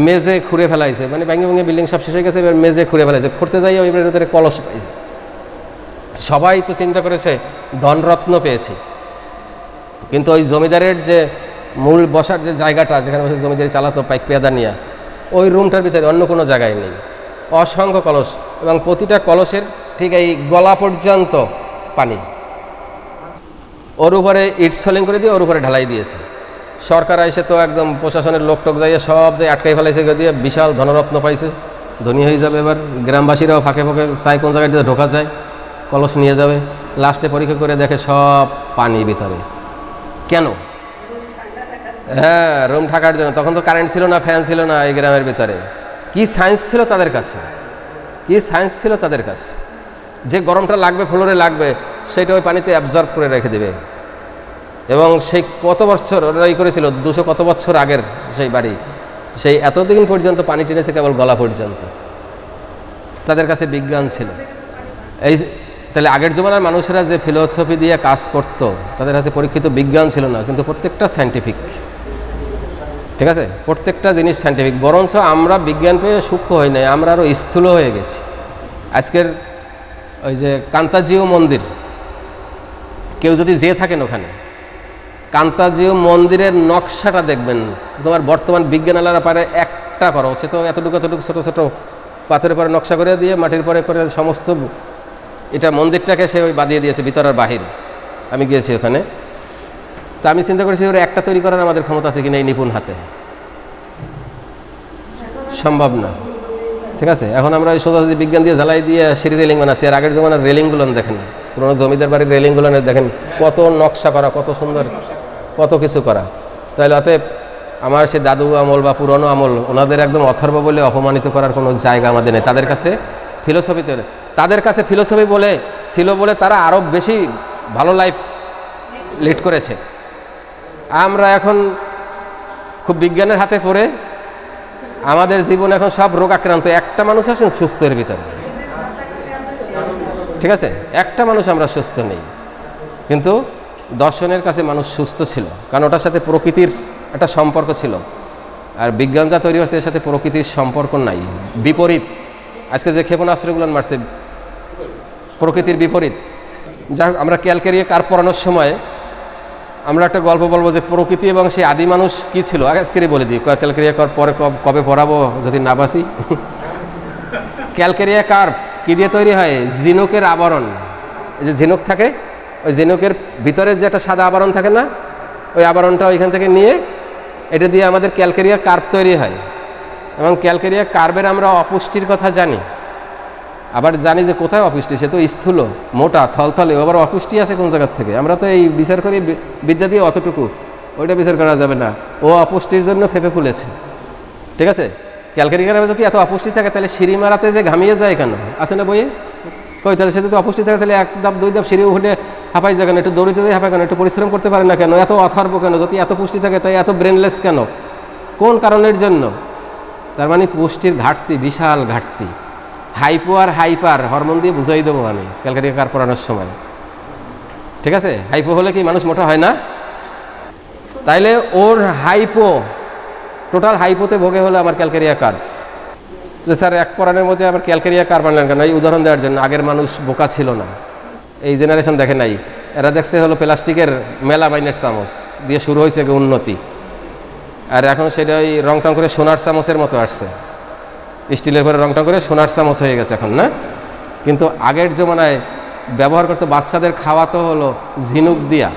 মেজে খুঁড়ে ফেলাইছে, মানে ভেঙে ভেঙে বিল্ডিং সব শেষ হয়ে গেছে, এবার মেজে খুঁড়ে ফেলাইছে। খুঁড়তে যাই ওই ভিতরে কলস পাইছে। সবাই তো চিন্তা করেছে ধনরত্ন পেয়েছি, কিন্তু ওই জমিদারের যে মূল বসার যে জায়গাটা, যেখানে বসে জমিদারি চালাতো পাইক পেয়াদা নিয়ে, ওই রুমটার ভিতরে অন্য কোনো জায়গায় নেই। অসংখ্য কলস, এবং প্রতিটা কলসের ঠিক এই গলা পর্যন্ত পানি। ওর উপরে ইট সলিং করে দিয়ে ওর উপরে ঢালাই দিয়েছে। সরকার এসে তো একদম প্রশাসনের লোক টোক যাইয়ে সব যে আটকাই ফেলাইছে দিয়ে, বিশাল ধনরত্ন পাইছে, ধনী হয়ে যাবে। এবার গ্রামবাসীরাও ফাঁকে ফাঁকে চাই কোন জায়গায় ঢোকা যায়, কলস নিয়ে যাবে। লাস্টে পরীক্ষা করে দেখে সব পানি ভিতরে। কেন? হ্যাঁ, রুম থাকার জন্য। তখন তো কারেন্ট ছিল না, ফ্যান ছিল না এই গ্রামের ভিতরে। কি সায়েন্স ছিল তাদের কাছে, কি সায়েন্স ছিল তাদের কাছে, যে গরমটা লাগবে ফ্লোরে লাগবে সেটা ওই পানিতে অ্যাবজর্ব করে রেখে দেবে। এবং সেই কত বছর ওরা করেছিল, 200 কত বছর আগের সেই বাড়ি, সেই এতদিন পর্যন্ত পানি টেনেছে কেবল গলা পর্যন্ত। তাদের কাছে বিজ্ঞান ছিল। এই তাহলে আগের জমানার মানুষেরা যে ফিলোসফি দিয়ে কাজ করত, তাদের কাছে পরীক্ষিত বিজ্ঞান ছিল না, কিন্তু প্রত্যেকটা সায়েন্টিফিক। ঠিক আছে, প্রত্যেকটা জিনিস সায়েন্টিফিক। বরঞ্চ আমরা বিজ্ঞান পেয়ে সূক্ষ্ম হই নাই, আমরা আরও স্থূল হয়ে গেছি। আজকের ওই যে কান্তাজিও মন্দির, কেউ যদি যেয়ে থাকেন ওখানে, কান্তাজিও মন্দিরের নকশাটা দেখবেন, তোমার বর্তমান বিজ্ঞানালারা পারে একটা করা হচ্ছে তো এতটুকু ছোটো ছোটো পাথরের পরে নকশা করে দিয়ে, মাটির পরে করে সমস্ত এটা মন্দিরটাকে সে ওই বাঁধিয়ে দিয়েছে ভিতর আর বাহির। আমি গিয়েছি ওখানে, তা আমি চিন্তা করেছি ওরা একটা তৈরি করার আমাদের ক্ষমতা আছে কিনা এই নিপুণ হাতে, সম্ভব না। ঠিক আছে, এখন আমরা ওই সোজাসুজি বিজ্ঞান দিয়ে জ্বালাই দিয়ে সিঁড়ি রেলিং বানাচ্ছি। আর আগের জমানার রেলিংগুলো দেখেন, পুরোনো জমিদার বাড়ির রেলিংগুলো দেখেন কত নকশা করা, কত সুন্দর, কত কিছু করা। তাহলে অতএব আমার সে দাদু আমল বা পুরনো আমল, ওনাদের একদম অথর্ব বলে অপমানিত করার কোনো জায়গা আমাদের নেই। তাদের কাছে ফিলোসফিতে, তাদের কাছে ফিলোসফি বলে ছিল বলে তারা আরও বেশি ভালো লাইফ লিড করেছে। আমরা এখন খুব বিজ্ঞানের হাতে পড়ে আমাদের জীবন এখন সব রোগ আক্রান্ত, একটা মানুষ আছেন সুস্থের ভিতরে, ঠিক আছে, একটা মানুষ আমরা সুস্থ নেই। কিন্তু দর্শনের কাছে মানুষ সুস্থ ছিল, কারণ ওটার সাথে প্রকৃতির একটা সম্পর্ক ছিল। আর বিজ্ঞান যা তৈরি হচ্ছে এর সাথে প্রকৃতির সম্পর্ক নাই, বিপরীত। আজকে যে ক্ষেপণাস্ত্রগুলো মারছে প্রকৃতির বিপরীত। যা আমরা ক্যালকেরিয়া কার পড়ানোর সময় আমরা একটা গল্প বলবো যে প্রকৃতি এবং সেই আদি মানুষ কী ছিল, আজকেরই বলে দিই। ক্যালকেরিয়া কার পরে কবে পড়াবো যদি না বাসি। ক্যালকেরিয়া কার্প কী দিয়ে তৈরি হয়? ঝিনুকের আবরণ। এই যে ঝিনুক থাকে, ওই ঝিনুকের ভিতরে যে একটা সাদা আবরণ থাকে না, ওই আবরণটা ওইখান থেকে নিয়ে এটা দিয়ে আমাদের ক্যালকেরিয়া কার্প তৈরি হয়। এবং ক্যালকেরিয়া কার্পের আমরা অপুষ্টির কথা জানি, আবার জানি যে কোথায় অপুষ্টি, সে তো স্থূল মোটা থলথলে, আবার অপুষ্টি আছে কোন জায়গার থেকে। আমরা তো এই বিচার করি বিদ্যা দিয়ে অতটুকু, ওইটা বিচার করা যাবে না। ও অপুষ্টির জন্য ফেঁপে ফুলেছে, ঠিক আছে। ক্যালকেরিয়া কার্পে যদি এত অপুষ্টি থাকে তাহলে সিঁড়ি মারাতে যে ঘামিয়ে যায় কেন, আছে না বইয়ে? কই তাহলে সে যদি অপুষ্টি থাকে তাহলে এক ধাপ দুই ধাপ সিঁড়ি উঠে হাঁপাই যায় কেন, একটু দৌড়িতে দিয়ে হাঁপায় কেন, একটু পরিশ্রম করতে পারে না কেন, এত অথর্ব কেন? যদি এত পুষ্টি থাকে তাই এত ব্রেনলেস কেন, কোন কারণের জন্য? তার মানে পুষ্টির ঘাটতি, বিশাল ঘাটতি। হাইপো আর হাইপার হরমোন দিয়ে বুঝাই দেবো আমি ক্যালকেরিয়া কার্প পড়ানোর সময়, ঠিক আছে। হাইপো হলে কি মানুষ মোটা হয় না? তাইলে ওর হাইপো, টোটাল হাইপোতে ভোগে হলো আমার ক্যালকেরিয়া কার্প। যে স্যার এক পড়ানোর মধ্যে আবার ক্যালকেরিয়া কার্প আনলেন কেন? এই উদাহরণ দেওয়ার জন্য। আগের মানুষ বোকা ছিল না, এই জেনারেশন দেখে নাই। এরা দেখছে হলো প্লাস্টিকের মেলামাইনের চামচ দিয়ে শুরু হয়েছে উন্নতি, আর এখন সেটা ওই রং টং করে সোনার চামচের মতো আসছে, স্টিলের পরে রং টং করে সোনার চামচ হয়ে গেছে এখন, না? কিন্তু আগের জমানায় ব্যবহার করতে বাচ্চাদের খাওয়াতো হলো ঝিনুক দিয়া,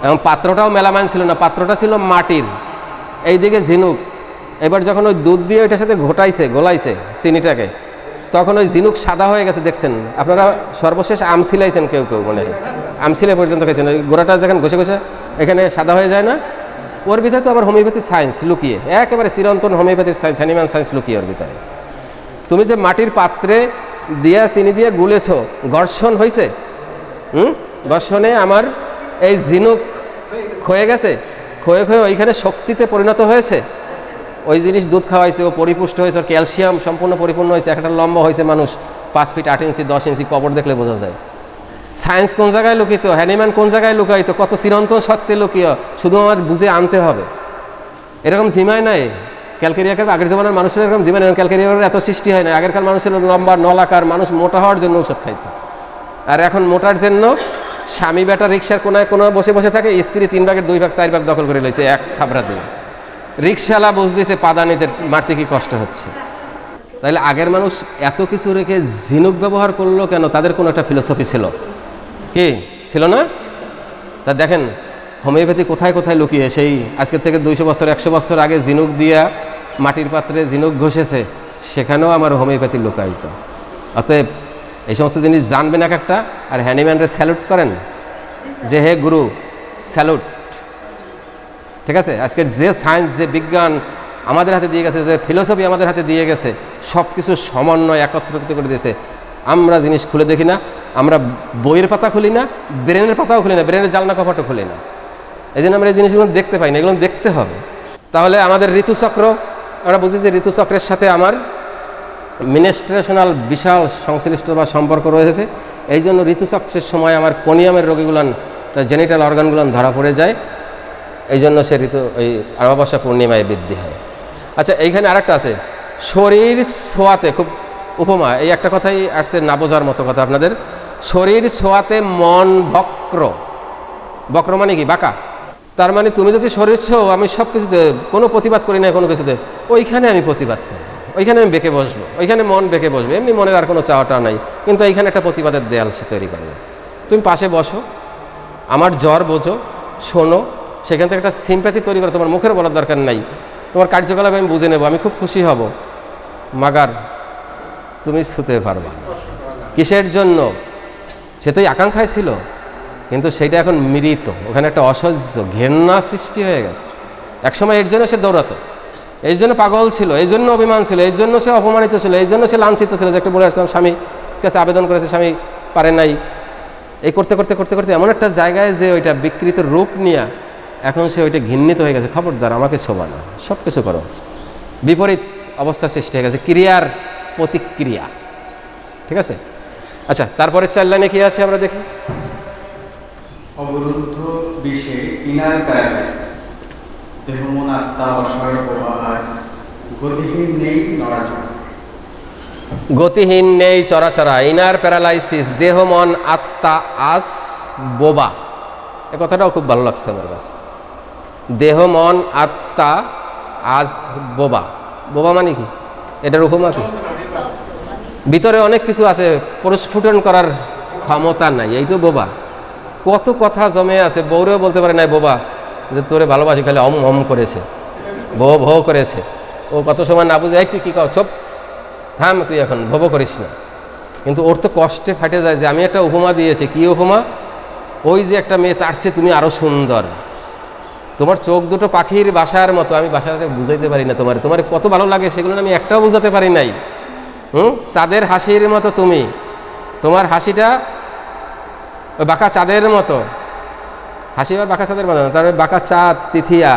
এবং পাত্রটাও মেলামাইন ছিল না, পাত্রটা ছিল মাটির, এইদিকে ঝিনুক। এবার যখন ওই দুধ দিয়ে ওইটার সাথে গোলাইছে চিনিটাকে, তখন ওই ঝিনুক সাদা হয়ে গেছে। দেখছেন আপনারা সর্বশেষ আম ছিলাইছেন কেউ কেউ, মনে হয় আম ছিলে পর্যন্ত খেয়েছেন। ওই গোড়াটা যখন ঘষে ঘষে এখানে সাদা হয়ে যায় না, ওর ভিতরে তো আবার হোমিওপ্যাথি সায়েন্স লুকিয়ে, একেবারে চিরন্তন হোমিওপ্যাথির সায়েন্স, অ্যানিম্যাল সায়েন্স লুকিয়ে ওর ভিতরে। তুমি যে মাটির পাত্রে দিয়া চিনি দিয়ে গুলেছো, ঘর্ষণ হয়েছে, ঘর্ষণে আমার এই ঝিনুক ক্ষয়ে গেছে, ক্ষয়ে ওইখানে শক্তিতে পরিণত হয়েছে। ওই জিনিস দুধ খাওয়াইছে, ও পরিপুষ্ট হয়েছে, ওর ক্যালসিয়াম সম্পূর্ণ পরিপূর্ণ হয়েছে, একটা লম্বা হয়েছে মানুষ 5 ফিট 8 ইঞ্চি 10 ইঞ্চি, কবর দেখলে বোঝা যায়। সায়েন্স কোন জায়গায় লুকিত, হ্যানিম্যান কোন জায়গায় লুকাইত, কত চিরন্তন সত্যে লুকিয়ে, শুধু আমার বুঝে আনতে হবে। এরকম জিমায় নাই ক্যালকেরিয়া কার্প। আগের জমানার মানুষের এরকম জিমায় নাই, ক্যালকেরিয়ার এত সৃষ্টি হয় না। আগেরকার মানুষের লম্বা নলাকার, মানুষ মোটা হওয়ার জন্য ওষুধ খাইত, আর এখন মোটার জন্য স্বামী বেটা রিক্সার কোনায় বসে বসে থাকে, স্ত্রী 3 ভাগের 2 ভাগ 4 ভাগ দখল করে লইছে এক থাপড়া দিয়ে। রিক্সাওয়ালা বুঝ দিছে পাদানিতে মারতে কি কষ্ট হচ্ছে। তাইলে আগের মানুষ এত কিছু রেখে ঝিনুক ব্যবহার করলো কেন? তাদের কোনো একটা ফিলোসফি ছিল, কি ছিল না? তা দেখেন হোমিওপ্যাথি কোথায় কোথায় লুকিয়ে, সেই আজকের থেকে 200 বছর 100 বছর আগে ঝিনুক দিয়া মাটির পাত্রে ঝিনুক ঘষেছে, সেখানেও আমার হোমিওপ্যাথি লুকায়িত। অতএব এই সমস্ত জিনিস জানবেন এক একটা। আর হ্যানিম্যানরে স্যালুট করেন যে হে গুরু, স্যালুট, ঠিক আছে। আজকের যে সায়েন্স, যে বিজ্ঞান আমাদের হাতে দিয়ে গেছে, যে ফিলোসফি আমাদের হাতে দিয়ে গেছে, সব কিছু সমন্বয় একত্রিত করে দিয়েছে। আমরা জিনিস খুলে দেখি না, আমরা বইয়ের পাতা খুলি না, ব্রেনের পাতাও খুলি না, ব্রেনের জালনা কপাটও খুলি না। এই জন্য আমরা এই জিনিসগুলো দেখতে পাই না, এগুলো দেখতে হবে। তাহলে আমাদের ঋতুচক্র, আমরা বুঝি যে ঋতুচক্রের সাথে আমার মিনেস্ট্রেশনাল বিশাল সংশ্লিষ্ট বা সম্পর্ক রয়েছে। এই জন্য ঋতুচক্রের সময় আমার কোনিয়ামের রোগীগুলান, জেনিটাল অর্গানগুলান ধরা পড়ে যায়। এই জন্য সে ওই অমাবস্যা পূর্ণিমায় বৃদ্ধি হয়। আচ্ছা, এইখানে আরেকটা আছে, শরীর ছোঁয়াতে, খুব উপমা, এই একটা কথাই আসছে না বোঝার মতো কথা আপনাদের। শরীর ছোঁয়াতে মন বক্র, বক্র মানে কি? বাঁকা। তার মানে তুমি যদি শরীর ছোঁও, আমি সব কিছুতে কোনো প্রতিবাদ করি না, কোনো কিছুতে, ওইখানে আমি প্রতিবাদ করব, ওইখানে আমি বেঁকে বসবো, ওইখানে মন বেঁকে বসবে। এমনি মনের আর কোনো চাওয়াটা নাই, কিন্তু এইখানে একটা প্রতিবাদের দেয়াল সে তৈরি করবে। তুমি পাশে বসো, আমার জ্বর বোঝো, শোনো, সেখান থেকে একটা সিম্প্যাথি তৈরি করে, তোমার মুখের বলার দরকার নাই, তোমার কার্যকলাপ আমি বুঝে নেব, আমি খুব খুশি হব। মাগার তুমি ছুতে পারবা না। কিসের জন্য? সে তো আকাঙ্ক্ষায় ছিল, কিন্তু সেটা এখন মৃত, ওখানে একটা অসহ্য ঘেন্না সৃষ্টি হয়ে গেছে। একসময় এর জন্য সে দৌড়াতো, এই জন্য পাগল ছিল, এই জন্য অভিমান ছিল, এই জন্য সে অপমানিত ছিল, এই জন্য সে লাঞ্ছিত ছিল, যে একটা বলে আসলাম স্বামী কাছে আবেদন করেছে, স্বামী পারে নাই। এই করতে করতে করতে করতে এমন একটা জায়গায় যে ওইটা বিকৃত রূপ নিয়ে এখন সে ওইটা ঘৃণিত হয়ে গেছে। খবরদার আমাকে ছোবা না, সব কিছু করো, বিপরীত অবস্থা সৃষ্টি হয়ে গেছে, ক্রিয়ার প্রতিক্রিয়া। ঠিক আছে, আচ্ছা তারপরে 4 লাইনে কি আছে আমরা দেখি। অবরুদ্ধ বিষে ইনার প্যারালাইসিস, দেহ মন আত্মা অসহায় প্রবাহাজ, গতিহীন নেই নড়াচড়া। গতিহীন নেই চরাচরা, ইনার প্যারালাইসিস, দেহ মন আত্মা আজ বোবা। এ কথাটাও খুব ভালো লাগছে আমার কাছে। দেহ মন আত্মা আজ বোবা। বোবা মানে কি? এটার উপমা কি? ভিতরে অনেক কিছু আছে, প্রস্ফুটন করার ক্ষমতা নাই, এই তো বোবা। কত কথা জমে আছে, বউরেও বলতে পারে নাই বোবা, যে তোরে ভালোবাসি, খালি অম অম করেছে, ভো ভো করেছে। ও কত সময় না বুঝে, এই তুই কী কও, চুপ থাম, তুই এখন ভো করিস না। কিন্তু ওর তো কষ্টে ফাটে যায় যে আমি একটা উপমা দিয়েছি। কি উপমা? ওই যে একটা মেয়ে, তার চেয়ে তুমি আরও সুন্দর, তোমার চোখ দুটো পাখির বাসার মতো। আমি বাসাটা বুঝাইতে পারি না তোমার, তোমার কত ভালো লাগে সেগুলো আমি একটাও বুঝাতে পারি নাই। চাঁদের হাসির মতো তুমি, তোমার হাসিটা ওই বাঁকা চাঁদের মতো। হাসি আর বাঁকা চাঁদের মতো, তারপরে বাঁকা চাঁদ তিথিয়া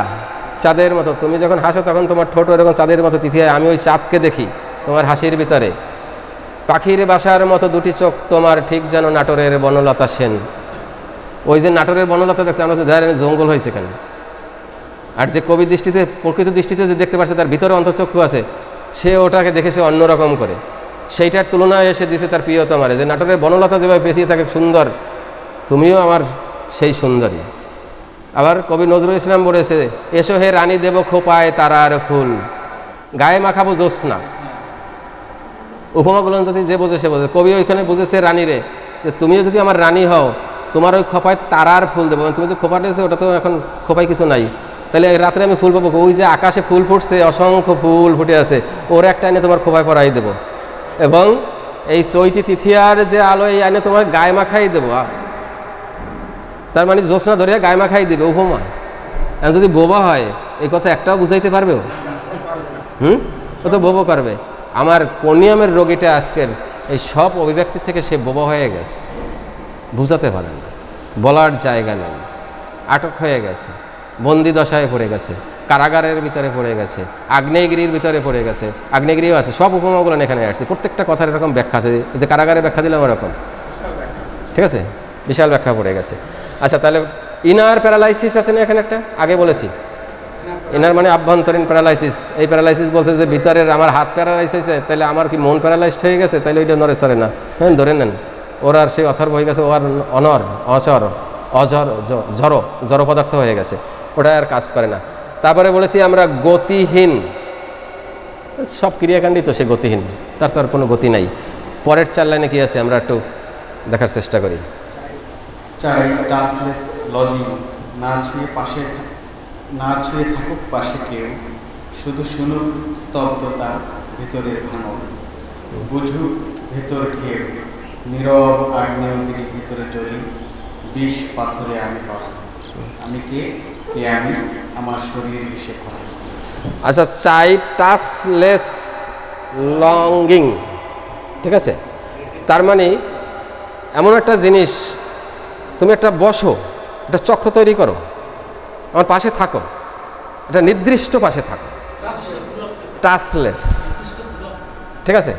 চাঁদের মতো। তুমি যখন হাসো তখন তোমার ঠোঁট এরকম চাঁদের মতো তিথিয়া। আমি ওই চাঁদকে দেখি তোমার হাসির ভিতরে। পাখির বাসার মতো দুটি চোখ তোমার, ঠিক যেন নাটোরের বনলতা সেন। ওই যে নাটোরের বনলতা দেখছে, আমরা যে ধারে জঙ্গল হয়েছে কেন। আর যে কবি দৃষ্টিতে, প্রকৃত দৃষ্টিতে যে দেখতে পাচ্ছে, তার ভিতরে অন্তর্চক্ষু আছে, সে ওটাকে দেখেছে অন্যরকম করে। সেইটার তুলনায় এসে দিছে তার প্রিয়তমারে, যে নাটোরের বনলতা যেভাবে পেঁচিয়ে থাকে সুন্দর, তুমিও আমার সেই সুন্দরী। আবার কবি নজরুল ইসলাম বলেছে, এসো হে রানী দেব খোপায় তারার ফুল, গায়ে মাখাবো জ্যোৎস্না। উপমাগুলো যদি যে বোঝে সে বোঝে। কবি ওইখানে বুঝেছে রানীরে, যে তুমিও যদি আমার রানী হও, তোমার ওই খোপায় তারার ফুল দেবো। তুমি যে খোপা দিয়েছো ওটা তো এখন খোপায় কিছু নাই, তাহলে রাত্রে আমি ফুল পাবো। ওই যে আকাশে ফুল ফুটছে, অসংখ্য ফুল ফুটে আছে, ওর একটা এনে তোমার খোপায় পরাই দেবো। এবং এই চৈতি তিথিয়ার যে আলো, এই আইনে তোমার গায়ে মাখাই দেবো। তার মানে জ্যোৎস্না ধরিয়া গায়ে মাখাই দেবে, উপমা। যদি বোবা হয়, এই কথা একটাও বুঝাইতে পারবে ও? ও তো বোবা পারবে। আমার কোনিয়ামের রোগীটা আজকের এই সব অভিব্যক্তি থেকে সে বোবা হয়ে গেছে, বুঝাতে পারে না, বলার জায়গা নেই, আটক হয়ে গেছে, বন্দি দশায় পড়ে গেছে, কারাগারের ভিতরে পড়ে গেছে, আগ্নেয়গিরির ভিতরে পড়ে গেছে। আগ্নেয়গিরিও আছে, সব উপমাগুলো এখানে আসছে। প্রত্যেকটা কথার এরকম ব্যাখ্যা আছে, যে কারাগারে ব্যাখ্যা দিলাম এরকম, ঠিক আছে, বিশাল ব্যাখ্যা পড়ে গেছে। আচ্ছা, তাহলে ইনার প্যারালাইসিস আছে না এখানে একটা, আগে বলেছি। ইনার মানে আভ্যন্তরীণ প্যারালাইসিস। এই প্যারালাইসিস বলতে যে ভিতরের আমার হাত প্যারালাইস হয়েছে, তাহলে আমার কি মন প্যারালাইজড হয়ে গেছে? তাহলে ওইটা নড়ে চড়ে না, হ্যাঁ ধরে নেন। ওর আর সেই অথর্ব হয়ে গেছে, ও আর অনর অচর অজর জড় পদার্থ হয়ে গেছে, ওটা আর কাজ করে না। তারপরে বলেছি আমরা গতিহীন, সব ক্রিয়াকাণ্ডই তো সে গতিহীন, তার তো আর কোনো গতি নাই। পরের 4 লাইনে কি আছে আমরা একটু দেখার চেষ্টা করি। টাচলেস লজিং, না ছুঁয়ে থাকুক পাশে কেউ, শুধু শুনুক স্তব্ধতা ভিতরের ভাঙন, বুঝুক ভেতর ঢেউ, নীরব আগ্নেয়গিরির ভিতরে জ্বলি, বিষ পাথরে আমি করা। আমি কে? কে আমি? আমার শরীর বিষে ভরা। আচ্ছা, চাই টাচলেস লঙ্গিং, ঠিক আছে। তার মানে এমন একটা জিনিস, তুমি একটা বসো, একটা চক্র তৈরি করো, আমার পাশে থাকো, একটা নির্দিষ্ট পাশে থাকো, টাচলেস, ঠিক আছে।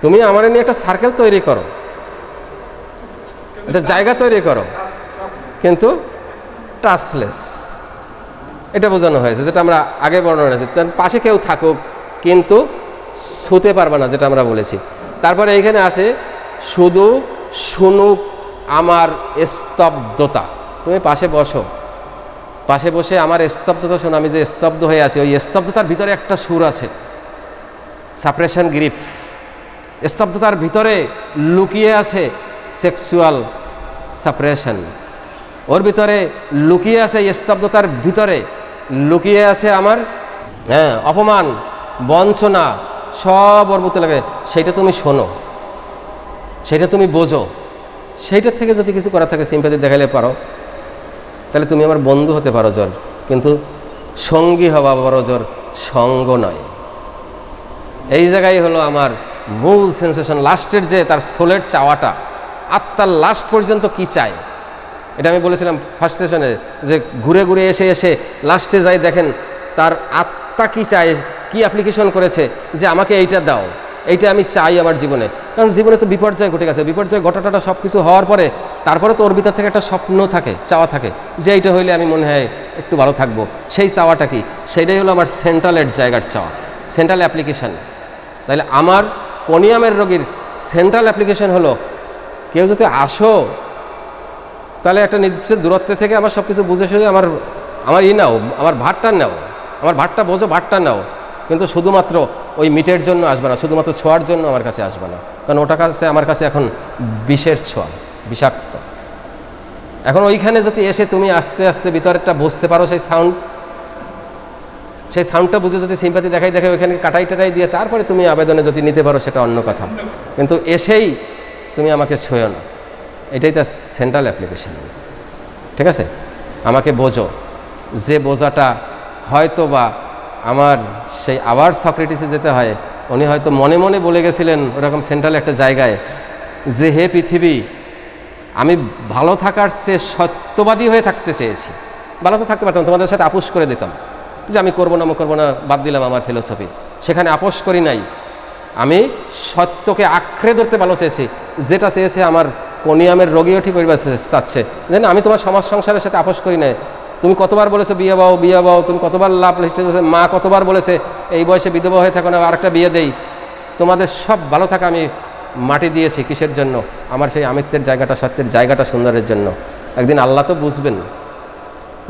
তুমি আমার নিয়ে একটা সার্কেল তৈরি করো, একটা জায়গা তৈরি করো, কিন্তু টাচলেস, এটা বোঝানো হয়েছে, যেটা আমরা আগে বর্ণনা করেছি। তার পাশে কেউ থাকুক কিন্তু ছুতে পারবে না, যেটা আমরা বলেছি। তারপরে এইখানে আসে শুধু শুনুক আমার স্তব্ধতা। তুমি পাশে বসো, পাশে বসে আমার স্তব্ধতা শোনো। আমি যে স্তব্ধ হয়ে আছি, ওই স্তব্ধতার ভিতরে একটা সুর আছে, সাপ্রেশন গ্রিপ। স্তব্ধতার ভিতরে লুকিয়ে আছে সেক্সুয়াল সাপ্রেশন, ওর ভিতরে লুকিয়ে আছে, স্তব্ধতার ভিতরে লুকিয়ে আছে আমার অপমান, বঞ্চনা, সব ওর মধ্যে লাগে। সেইটা তুমি শোনো, সেইটা তুমি বোঝো, সেইটার থেকে যদি কিছু করা থাকে, সিম্প্যাথি দেখাইলে পারো, তাহলে তুমি আমার বন্ধু হতে পারো জোর, কিন্তু সঙ্গী হওয়া বড় জোর সঙ্গ নয়। এই জায়গায় হলো আমার মূল সেন্সেশন, লাস্টের যে তার সোলের চাওয়াটা, আত্মার লাস্ট পর্যন্ত কি চায়। এটা আমি বলেছিলাম ফার্স্ট সেশনে, যে ঘুরে ঘুরে এসে এসে লাস্টে যাই দেখেন তার আত্মা কি চায়, কি অ্যাপ্লিকেশন করেছে যে আমাকে এইটা দাও, এইটা আমি চাই আমার জীবনে। কারণ জীবনে তো বিপর্যয় ঘটে গেছে, বিপর্যয় ঘটাটা সব কিছু হওয়ার পরে তারপরে তো ওর ভিতর থেকে একটা স্বপ্ন থাকে, চাওয়া থাকে যে এইটা হইলে আমি মনে হয় একটু ভালো থাকবো। সেই চাওয়াটা কি? সেইটাই হলো আমার সেন্ট্রালের জায়গার চাওয়া, সেন্ট্রাল অ্যাপ্লিকেশন। তাহলে আমার কোনিয়ামের রোগীর সেন্ট্রাল অ্যাপ্লিকেশন হলো, কেউ যদি আসো তাহলে একটা নির্দিষ্ট দূরত্ব থেকে আমার সব কিছু বুঝে শুনে আমার নাও, আমার ভাতটা নাও, আমার ভাতটা বোঝো, ভাতটা নাও, কিন্তু শুধুমাত্র ওই মিটের জন্য আসবে না, শুধুমাত্র ছোঁয়ার জন্য আমার কাছে আসবে না, কারণ ওটা কাছে আমার কাছে এখন বিষের ছোঁয়া, বিষাক্ত। এখন ওইখানে যদি এসে তুমি আস্তে আস্তে ভিতরেরটা বুঝতে পারো, সেই সাউন্ডটা বুঝে যদি সিম্পাতি দেখাই ওইখানে কাটাই টাটাই দিয়ে তারপরে তুমি আবেদনে যদি নিতে পারো সেটা অন্য কথা, কিন্তু এসেই তুমি আমাকে ছোঁয়ো না, এটাই তার সেন্ট্রাল অ্যাপ্লিকেশন। ঠিক আছে, আমাকে বোঝো, যে বোঝাটা হয়তো বা আমার সেই আবার সক্রেটিসে যেতে হয়, উনি হয়তো মনে মনে বলে গেছিলেন ওরকম সেন্ট্রাল একটা জায়গায় যে হে পৃথিবী, আমি ভালো থাকার চেয়ে সত্যবাদী হয়ে থাকতে চেয়েছি। ভালো তো থাকতে পারতাম, তোমাদের সাথে আপোষ করে দিতাম যে আমি করবো না, বাদ দিলাম আমার ফিলোসফি, সেখানে আপোষ করি নাই। আমি সত্যকে আঁকড়ে ধরতে ভালো চেয়েছি, যেটা চেয়েছে আমার কোনিয়ামের রোগীও ঠিক করিবার চাচ্ছে। যেন আমি তোমার সমাজ সংসারের সাথে আপোষ করি নাই। তুমি কতবার বলেছো বিয়ে বাও, তুমি কতবার লাভ লিস্টে, মা কতবার বলেছে এই বয়সে বিধবা হয়ে থাকো না, আরেকটা বিয়ে দেই। তোমাদের সব ভালো থাকা আমি মাটি দিয়েছি কিসের জন্য? আমার সেই আমিত্বের জায়গাটা, সত্যের জায়গাটা সুন্দরের জন্য। একদিন আল্লাহ তো বুঝবেন,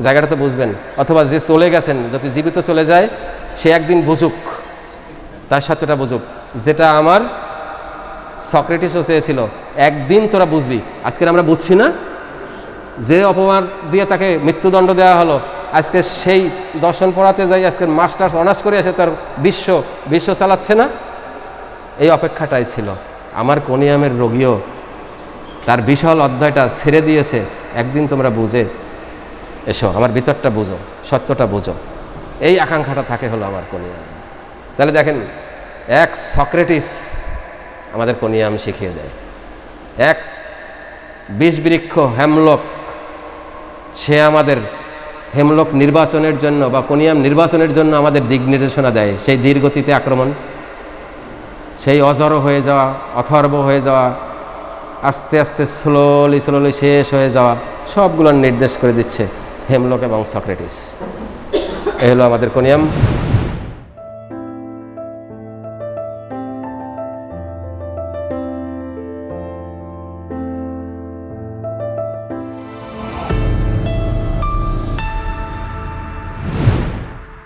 জায়গাটা তো বুঝবেন, অথবা যে চলে গেছেন যদি জীবিত চলে যায় সে একদিন বুঝুক, তার সত্যটা বুঝুক, যেটা আমার সক্রেটিসও চেয়েছিল। একদিন তোরা বুঝবি। আজকের আমরা বুঝছি না, যে অপমান দিয়ে তাকে মৃত্যুদণ্ড দেওয়া হলো, আজকে সেই দর্শন পড়াতে যাই, আজকের মাস্টার্স অনার্স করে আসে তার বিশ্ব চালাচ্ছে না। এই অপেক্ষাটাই ছিল। আমার কোনিয়ামের রোগীও তার বিশাল অধ্যায়টা ছেড়ে দিয়েছে, একদিন তোমরা বুঝে এসো, আমার ভিতরটা বুঝো, সত্যটা বুঝো, এই আকাঙ্ক্ষাটা থাকে হলো আমার কোনিয়াম। তাহলে দেখেন, এক সক্রেটিস আমাদের কোনিয়াম শিখিয়ে দেয়, এক বিষবৃক্ষ হেমলক, সে আমাদের হেমলক নির্বাচনের জন্য বা কোনিয়াম নির্বাচনের জন্য আমাদের দিক নির্দেশনা দেয়। সেই ধীরগতিতে আক্রমণ, সেই অজড় হয়ে যাওয়া, অথর্ব হয়ে যাওয়া, আস্তে আস্তে স্লোলি শেষ হয়ে যাওয়া, সবগুলো নির্দেশ করে দিচ্ছে হেমলক এবং সক্রেটিস। এই হলো আমাদের কোনিয়াম।